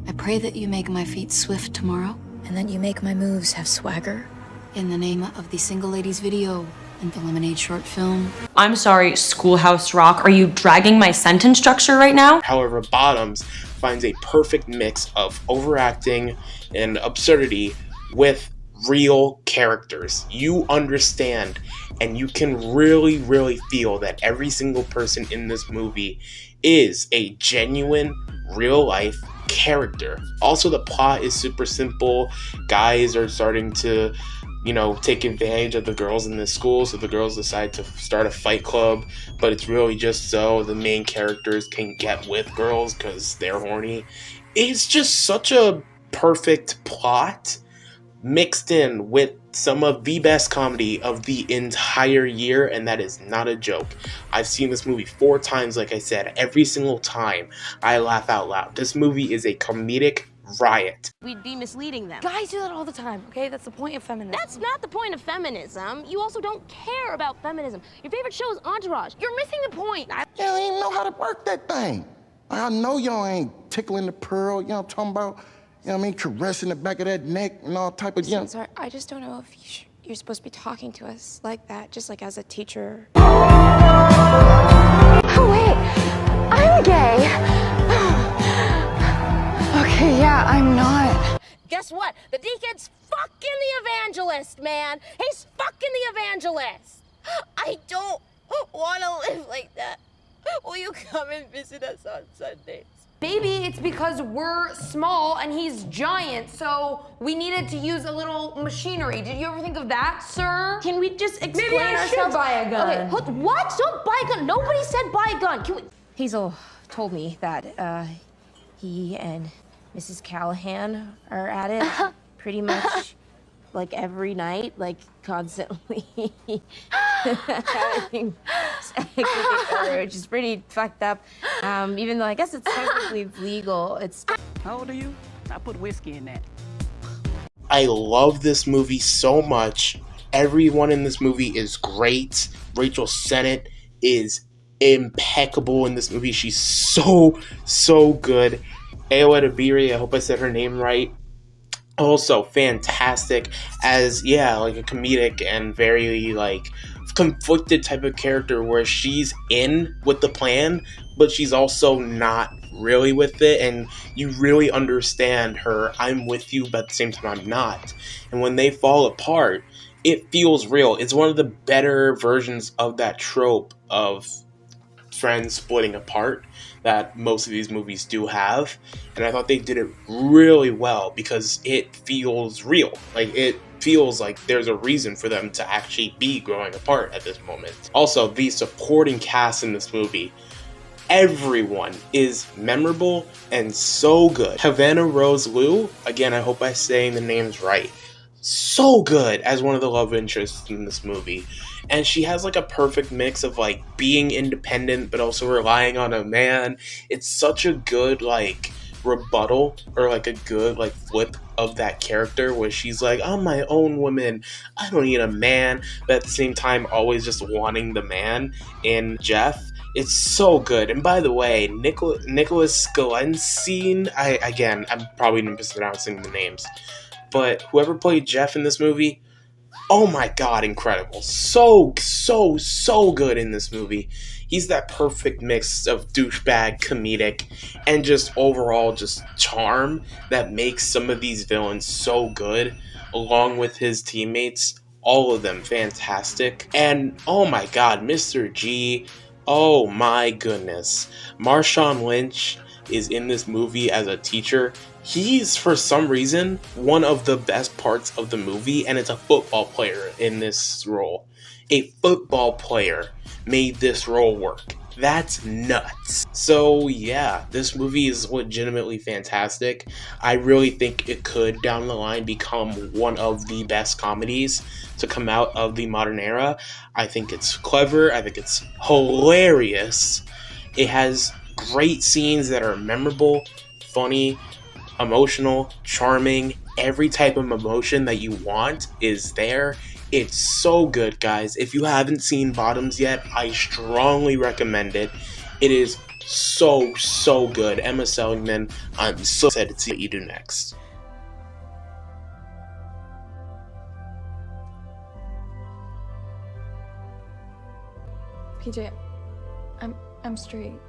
I pray that you make my feet swift tomorrow, and that you make my moves have swagger. In the name of the Single Ladies video and the Lemonade short film. I'm sorry, Schoolhouse Rock, are you dragging my sentence structure right now? However, Bottoms finds a perfect mix of overacting and absurdity with real characters. You understand and you can really feel that every single person in this movie is a genuine, real-life character. Also, the plot is super simple. Guys are starting to, take advantage of the girls in this school, so the girls decide to start a fight club, but it's really just so the main characters can get with girls because they're horny. It's just such a perfect plot mixed in with some of the best comedy of the entire year, and that is not a joke. I've seen this movie 4 times, like I said. Every single time I laugh out loud. This movie is a comedic riot. We'd be misleading them. Guys do that all the time, okay? That's the point of feminism. That's not the point of feminism. You also don't care about feminism. Your favorite show is Entourage. You're missing the point. You don't even know how to work that thing. I know y'all ain't tickling the pearl, you know what I'm talking about? You know what I mean? Caressing the back of that neck and all type of, I'm sorry, I just don't know if you're supposed to be talking to us like that, just like as a teacher. Oh, wait. I'm gay. Okay, yeah, I'm not. Guess what? The deacon's fucking the evangelist, man. He's fucking the evangelist. I don't want to live like that. Will you come and visit us on Sundays? Maybe it's because we're small and he's giant, so we needed to use a little machinery. Did you ever think of that, sir? Can we just explain Maybe I should buy a gun. Okay, what? Don't buy a gun. Nobody said buy a gun. Can we? Hazel told me that he and Mrs. Callahan are at it pretty much like every night, like constantly having sex with each other, which is pretty fucked up. Even though I guess it's technically legal, it's... How old are you? I put whiskey in that. I love this movie so much. Everyone in this movie is great. Rachel Sennett is impeccable in this movie. She's so good. Ayoa Dabiri, I hope I said her name right. Also fantastic as, like a comedic and very, conflicted type of character where she's in with the plan, but she's also not really with it, and you really understand her, I'm with you, but at the same time I'm not. And when they fall apart, it feels real. It's one of the better versions of that trope of friends splitting apart that most of these movies do have, and I thought they did it really well because it feels real. It feels like there's a reason for them to actually be growing apart at this moment. Also, the supporting cast in this movie, everyone is memorable and so good. Havana Rose Liu, again, I hope I'm saying the names right, so good as one of the love interests in this movie. And she has a perfect mix of being independent but also relying on a man. It's such a good rebuttal or a good flip of that character where she's I'm my own woman, I don't need a man, but at the same time always just wanting the man in Jeff. It's so good. And by the way, Nicholas Galenstein, I'm probably mispronouncing the names, but whoever played Jeff in this movie, oh my god, incredible. So good in this movie. He's that perfect mix of douchebag, comedic, and just overall just charm that makes some of these villains so good, along with his teammates. All of them fantastic. And oh my god, Mr. G, oh my goodness. Marshawn Lynch is in this movie as a teacher. He's, for some reason, one of the best parts of the movie, and it's a football player in this role. A football player made this role work. That's nuts. So yeah, this movie is legitimately fantastic. I really think it could, down the line, become one of the best comedies to come out of the modern era. I think it's clever. I think it's hilarious. It has great scenes that are memorable, funny, emotional, charming. Every type of emotion that you want is there It's so good, guys. If you haven't seen Bottoms yet, I strongly recommend it. It is so good. Emma Seligman, I'm so excited to see what you do next. PJ, I'm straight.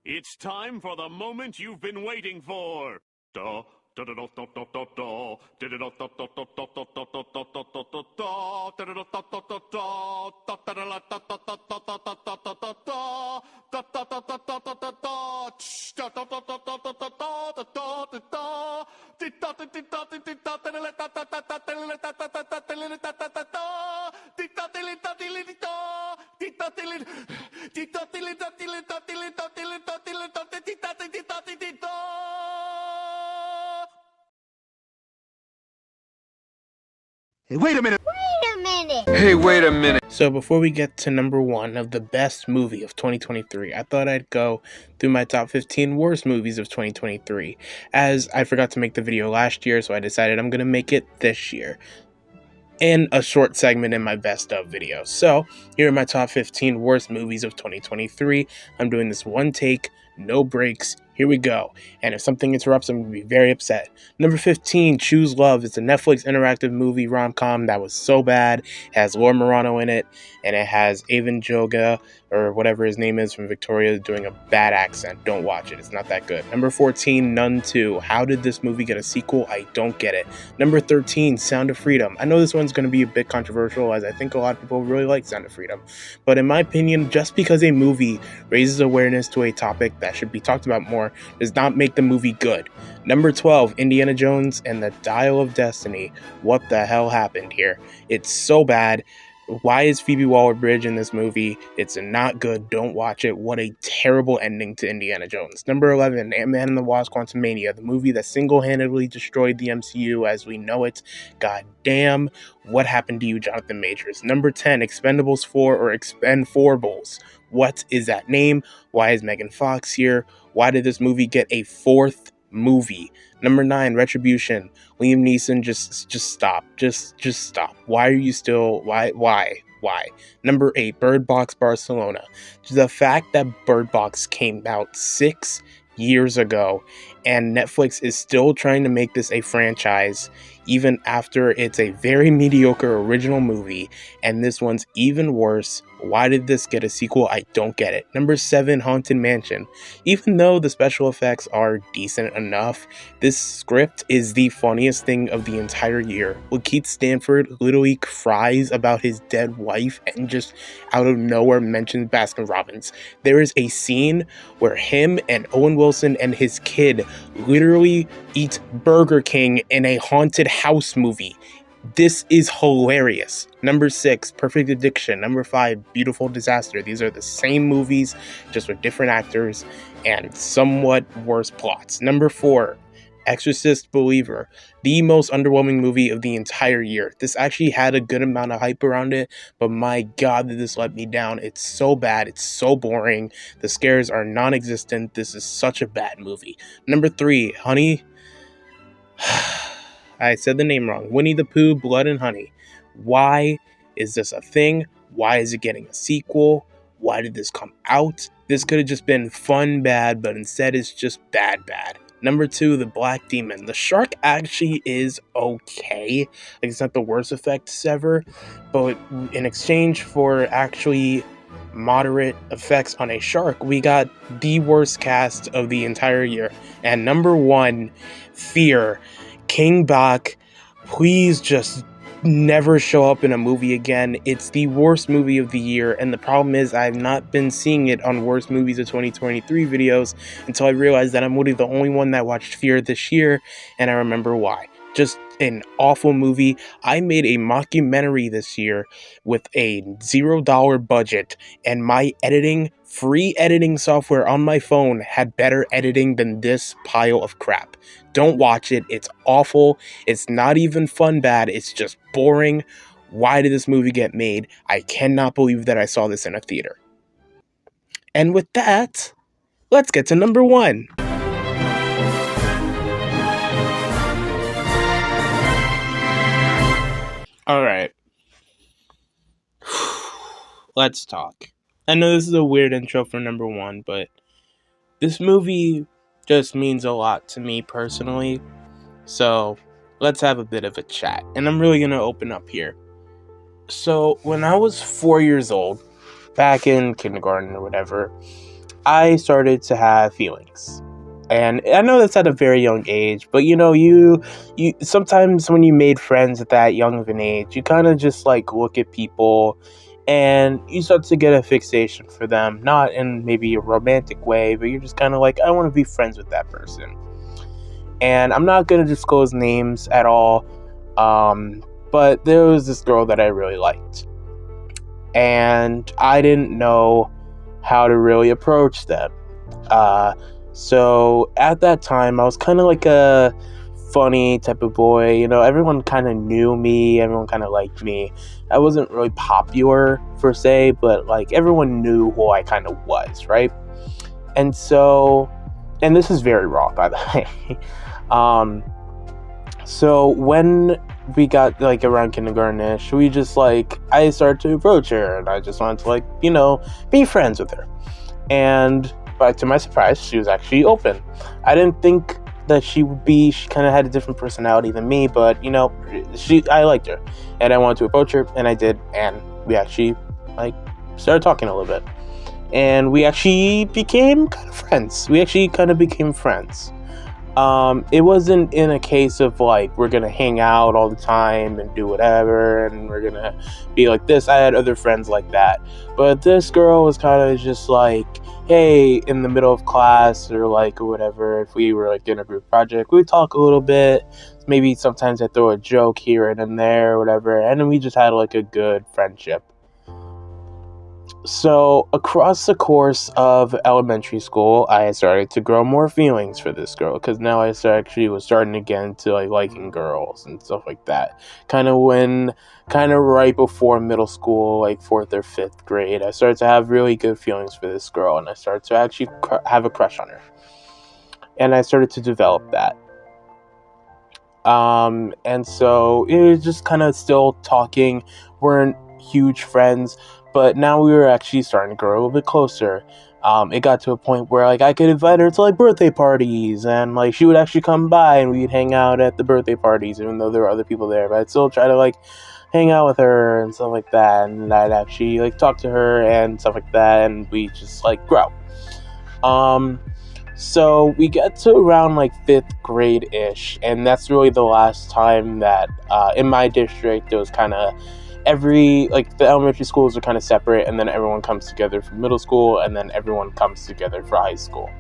It's time for the moment you've been waiting for. Hey, wait a minute! Wait a minute! Hey, wait a minute! So before we get to number 1 of the best movie of 2023, I thought I'd go through my top 15 worst movies of 2023, as I forgot to make the video last year, so I decided I'm going to make it this year, and a short segment in my best of video. So here are my top 15 worst movies of 2023. I'm doing this one take, no breaks. Here we go. And if something interrupts, I'm going to be very upset. Number 15, Choose Love. It's a Netflix interactive movie rom-com that was so bad. It has Laura Marano in it, and it has Avon Joga, or whatever his name is, from Victoria, doing a bad accent. Don't watch it. It's not that good. Number 14, Nun 2. How did this movie get a sequel? I don't get it. Number 13, Sound of Freedom. I know this one's going to be a bit controversial, as I think a lot of people really like Sound of Freedom. But in my opinion, just because a movie raises awareness to a topic that should be talked about more does not make the movie good. Number 12, Indiana Jones and the Dial of Destiny. What the hell happened here? It's so bad. Why is Phoebe Waller-Bridge in this movie? It's not good. Don't watch it. What a terrible ending to Indiana Jones. Number 11, Ant-Man and the Wasp: Quantumania, the movie that single-handedly destroyed the MCU as we know it. God damn, what happened to you, Jonathan Majors? Number 10, Expendables 4 or Expendables. What is that name? Why is Megan Fox here? Why did this movie get a 4th movie? Number 9, Retribution. Liam Neeson, just stop. Just stop. Why are you still... Why? Number 8, Bird Box Barcelona. The fact that Bird Box came out 6 years ago and Netflix is still trying to make this a franchise even after it's a very mediocre original movie, and this one's even worse. Why did this get a sequel? I don't get it. Number 7, Haunted Mansion. Even though the special effects are decent enough, this script is the funniest thing of the entire year. Lakeith Stanfield literally cries about his dead wife and just out of nowhere mentions Baskin Robbins. There is a scene where him and Owen Wilson and his kid literally eat Burger King in a haunted house movie. This is hilarious. Number 6, Perfect Addiction. Number 5, Beautiful Disaster. These are the same movies, just with different actors and somewhat worse plots. Number 4, Exorcist Believer, the most underwhelming movie of the entire year. This actually had a good amount of hype around it, but my god, did this let me down. It's so bad. It's so boring. The scares are non-existent. This is such a bad movie. Number 3, Honey... I said the name wrong. Winnie the Pooh, Blood and Honey. Why is this a thing? Why is it getting a sequel? Why did this come out? This could have just been fun bad, but instead it's just bad. Number 2, The Black Demon. The shark actually is okay. Like, it's not the worst effects ever, but in exchange for actually moderate effects on a shark, we got the worst cast of the entire year. And number 1, Fear. King Bach, please just never show up in a movie again. It's the worst movie of the year, and the problem is I've not been seeing it on worst movies of 2023 videos until I realized that I'm literally the only one that watched Fear this year, and I remember why. Just an awful movie. I made a mockumentary this year with a $0 budget, and my free editing software on my phone had better editing than this pile of crap. Don't watch it. It's awful. It's not even fun bad. It's just boring. Why did this movie get made? I cannot believe that I saw this in a theater. And with that, let's get to number 1. Alright. Let's talk. I know this is a weird intro for number one, but this movie just means a lot to me personally. So let's have a bit of a chat. And I'm really going to open up here. So when I was 4 years old, back in kindergarten or whatever, I started to have feelings. And I know that's at a very young age, but you sometimes when you made friends at that young of an age, you kind of just like look at people and you start to get a fixation for them, not in maybe a romantic way, but you're just kind of like, I want to be friends with that person. And I'm not going to disclose names at all, but there was this girl that I really liked. And I didn't know how to really approach them. So at that time, I was kind of like a funny type of boy. Everyone kind of knew me. Everyone kind of liked me. I wasn't really popular per se, but like everyone knew who I kind of was, right? And this is very raw, by the way. So when we got like around kindergarten-ish, we just like, I started to approach her and I just wanted to like, be friends with her. And but to my surprise, she was actually open. I didn't think that she would be. She kind of had a different personality than me, but I liked her and I wanted to approach her, and I did, and we actually like started talking a little bit, and we actually became kind of friends. It wasn't in a case of like we're gonna hang out all the time and do whatever and we're gonna be like this. I had other friends like that, but this girl was kind of just like, hey, in the middle of class or like or whatever, if we were like in a group project, we'd talk a little bit. Maybe sometimes I throw a joke here and there or whatever, and then we just had like a good friendship. So across the course of elementary school, I started to grow more feelings for this girl, because now I actually was starting to get into like liking girls and stuff like that. Kind of right before middle school, like 4th or 5th grade, I started to have really good feelings for this girl, and I started to actually have a crush on her. And I started to develop that. And so it was just kind of still talking, weren't huge friends, but now we were actually starting to grow a little bit closer. It got to a point where like I could invite her to like birthday parties, and like she would actually come by and we'd hang out at the birthday parties, even though there were other people there, but I'd still try to like hang out with her and stuff like that, and I'd actually like talk to her and stuff like that, and we just like grow. So we get to around like 5th grade-ish, and that's really the last time that in my district it was kind of the elementary schools are kind of separate, and then everyone comes together for middle school, and then everyone comes together for high school.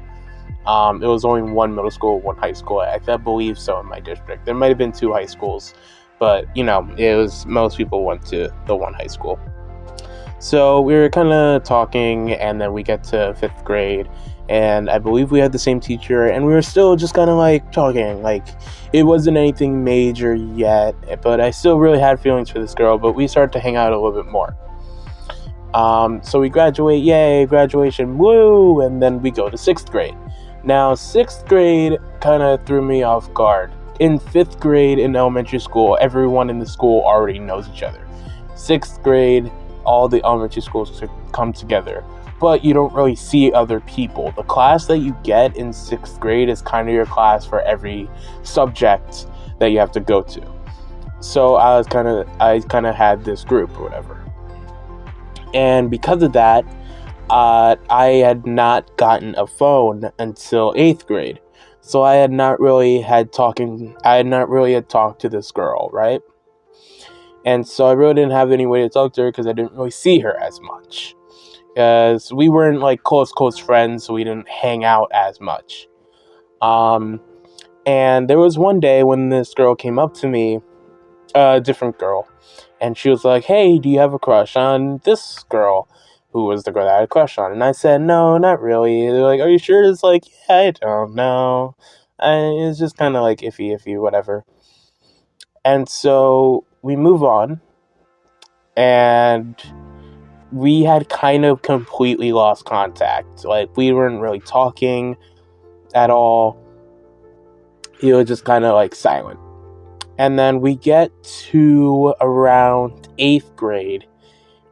It was only one middle school, one high school. I believe so in my district. There might have been 2 high schools, but it was, most people went to the one high school. So we were kind of talking, and then we get to 5th grade, and I believe we had the same teacher, and we were still just kind of like talking. Like, it wasn't anything major yet, but I still really had feelings for this girl, but we started to hang out a little bit more. So we graduate, yay, graduation, woo, and then we go to 6th grade. Now, 6th grade kind of threw me off guard. In 5th grade in elementary school, everyone in the school already knows each other. 6th grade, all the elementary schools come together, but you don't really see other people. The class that you get in 6th grade is kind of your class for every subject that you have to go to. So I kind of had this group or whatever. And because of that, I had not gotten a phone until 8th grade. So I had not really had talked to this girl, right? And so I really didn't have any way to talk to her because I didn't really see her as much. Because we weren't like close friends, so we didn't hang out as much. And there was one day when this girl came up to me, a different girl, and she was like, "Hey, do you have a crush on this girl?" Who was the girl that I had a crush on. And I said, "No, not really." They're like, "Are you sure?" It's like, "Yeah, I don't know. It's just kind of like iffy, whatever." And so we move on, and we had kind of completely lost contact. Like, we weren't really talking at all. It was just kind of like silent. And then we get to around 8th grade,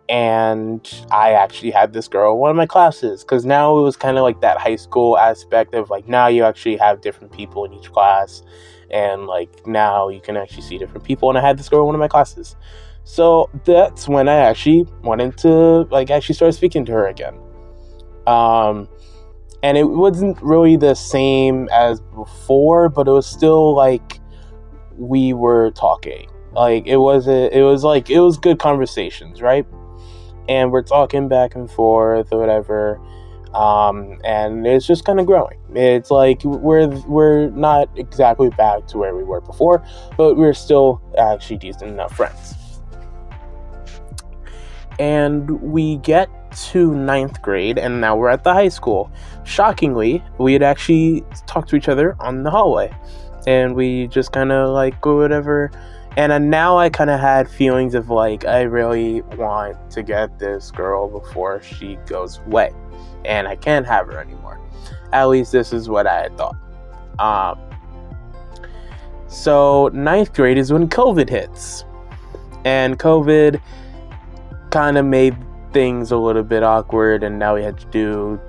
and I actually had this girl in one of my classes, because now it was kind of like that high school aspect of like, now you actually have different people in each class, and like now you can actually see different people, and I had this girl in one of my classes. So that's when I actually wanted to like actually start speaking to her again. And it wasn't really the same as before, but it was still like we were talking. Like it was good conversations, right? And we're talking back and forth or whatever. And it's just kind of growing. It's like we're not exactly back to where we were before, but we're still actually decent enough friends. And we get to 9th grade, and now we're at the high school. Shockingly, we had actually talked to each other on the hallway, and we just kind of like go whatever. And now I kind of had feelings of like, I really want to get this girl before she goes away, and I can't have her anymore. At least this is what I had thought. So 9th grade is when COVID hits, and COVID kind of made things a little bit awkward, and now we had to do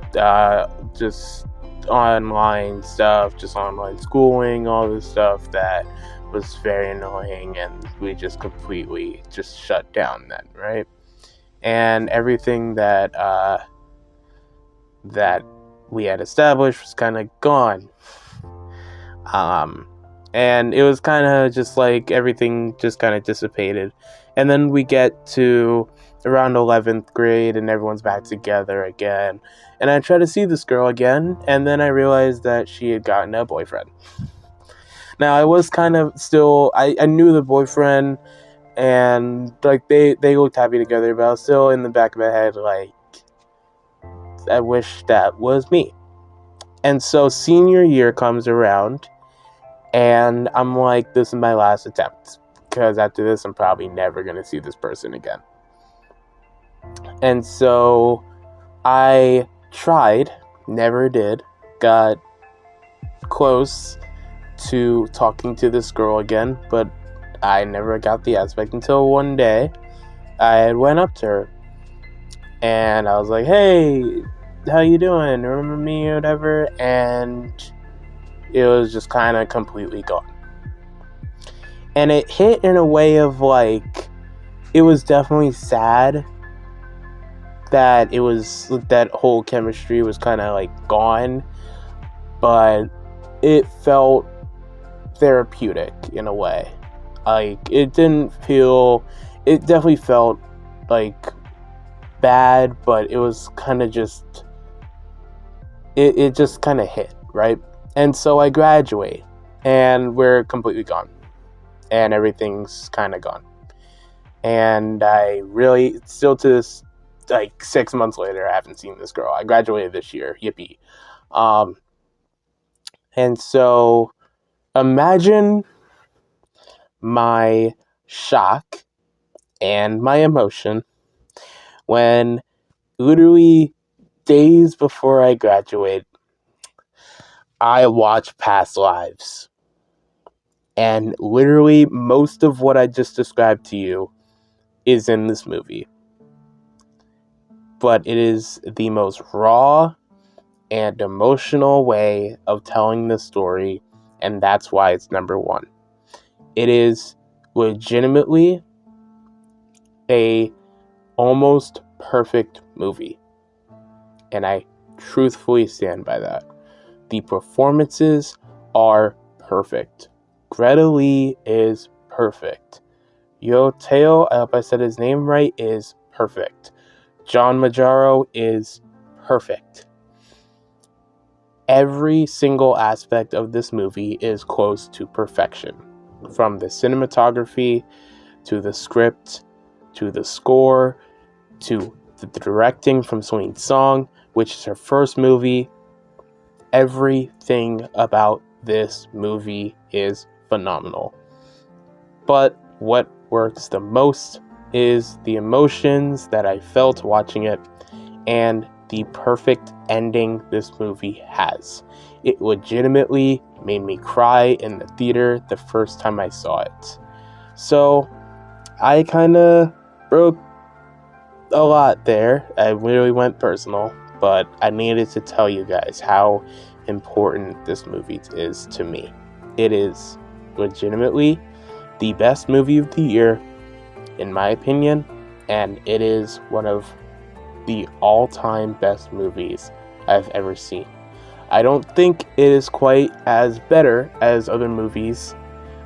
just online stuff, just online schooling, all this stuff that was very annoying, and we just completely just shut down then, right? And everything that we had established was kind of gone. And it was kind of just like everything just kind of dissipated. And then we get to around 11th grade, and everyone's back together again. And I try to see this girl again, and then I realized that she had gotten a boyfriend. Now, I was kind of still, I knew the boyfriend, and like they looked happy together, but I was still in the back of my head like, I wish that was me. And so senior year comes around, and I'm like, this is my last attempt, because after this, I'm probably never going to see this person again. And so I tried, never did, got close to talking to this girl again, but I never got the aspect until one day I went up to her and I was like, hey, how you doing? Remember me or whatever? And it was just kind of completely gone. And it hit in a way of like, it was definitely sad that it was, that whole chemistry was kind of like gone, but it felt therapeutic in a way. Like it definitely felt like bad, but it was kind of just, it just kind of hit, right? And so I graduate, and we're completely gone, and everything's kind of gone. And I really, still to this, like 6 months later, I haven't seen this girl. I graduated this year, yippee. And so imagine my shock and my emotion when literally days before I graduate, I watch Past Lives. And literally most of what I just described to you is in this movie. But it is the most raw and emotional way of telling this story, and that's why it's number one. It is legitimately a almost perfect movie, and I truthfully stand by that. The performances are perfect. Greta Lee is perfect. Yo Teo, I hope I said his name right, is perfect. John Majaro is perfect. Every single aspect of this movie is close to perfection. From the cinematography, to the script, to the score, to the directing from Celine Song, which is her first movie. Everything about this movie is phenomenal. But what works the most is the emotions that I felt watching it, and the perfect ending this movie has. It legitimately made me cry in the theater the first time I saw it. So I kind of broke a lot there. I really went personal, but I needed to tell you guys how important this movie is to me. It is legitimately the best movie of the year, in my opinion, and it is one of the all-time best movies I've ever seen. I don't think it is quite as better as other movies.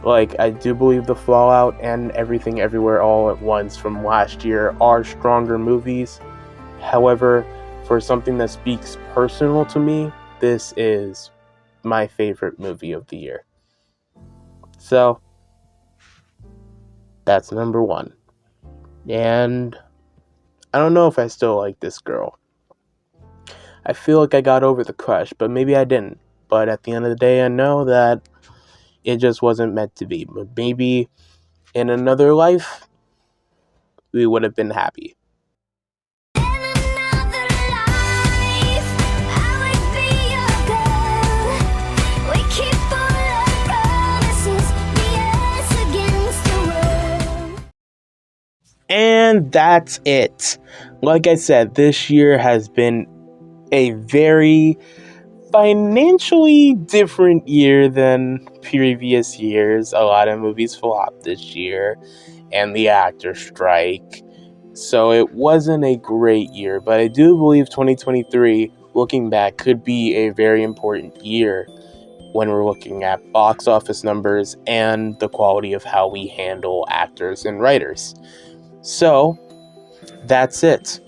Like, I do believe The Fallout and Everything Everywhere All at Once from last year are stronger movies. However, for something that speaks personal to me, this is my favorite movie of the year. So, that's number one. And I don't know if I still like this girl. I feel like I got over the crush, but maybe I didn't. But at the end of the day, I know that it just wasn't meant to be. But maybe in another life, we would have been happy. And that's it. Like I said, this year has been a very financially different year than previous years. A lot of movies flopped this year, and the actor strike. So it wasn't a great year, but I do believe 2023, looking back, could be a very important year when we're looking at box office numbers and the quality of how we handle actors and writers. So, that's it.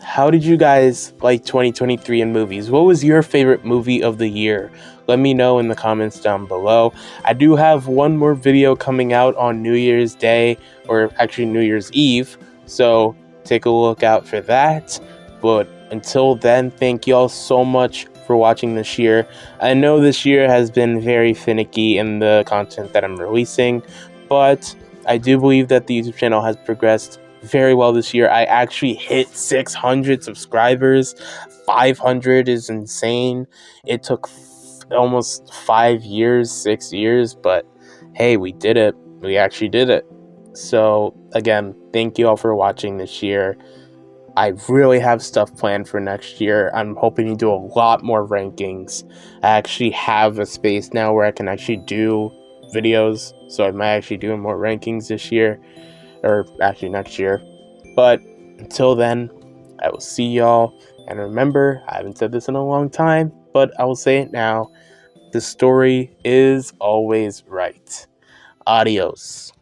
How did you guys like 2023 in movies? What was your favorite movie of the year? Let me know in the comments down below. I do have one more video coming out on New Year's Day, or actually New Year's Eve, so take a look out for that. But until then, thank you all so much for watching this year. I know this year has been very finicky in the content that I'm releasing, but I do believe that the YouTube channel has progressed very well this year. I actually hit 600 subscribers. 500 is insane. It took almost 5 years, 6 years, but hey, we did it. We actually did it. So again, thank you all for watching this year. I really have stuff planned for next year. I'm hoping to do a lot more rankings. I actually have a space now where I can actually do videos, so I might actually do more rankings this year, or actually next year. But until then, I will see y'all, and remember, I haven't said this in a long time, but I will say it now: the story is always right. Adios.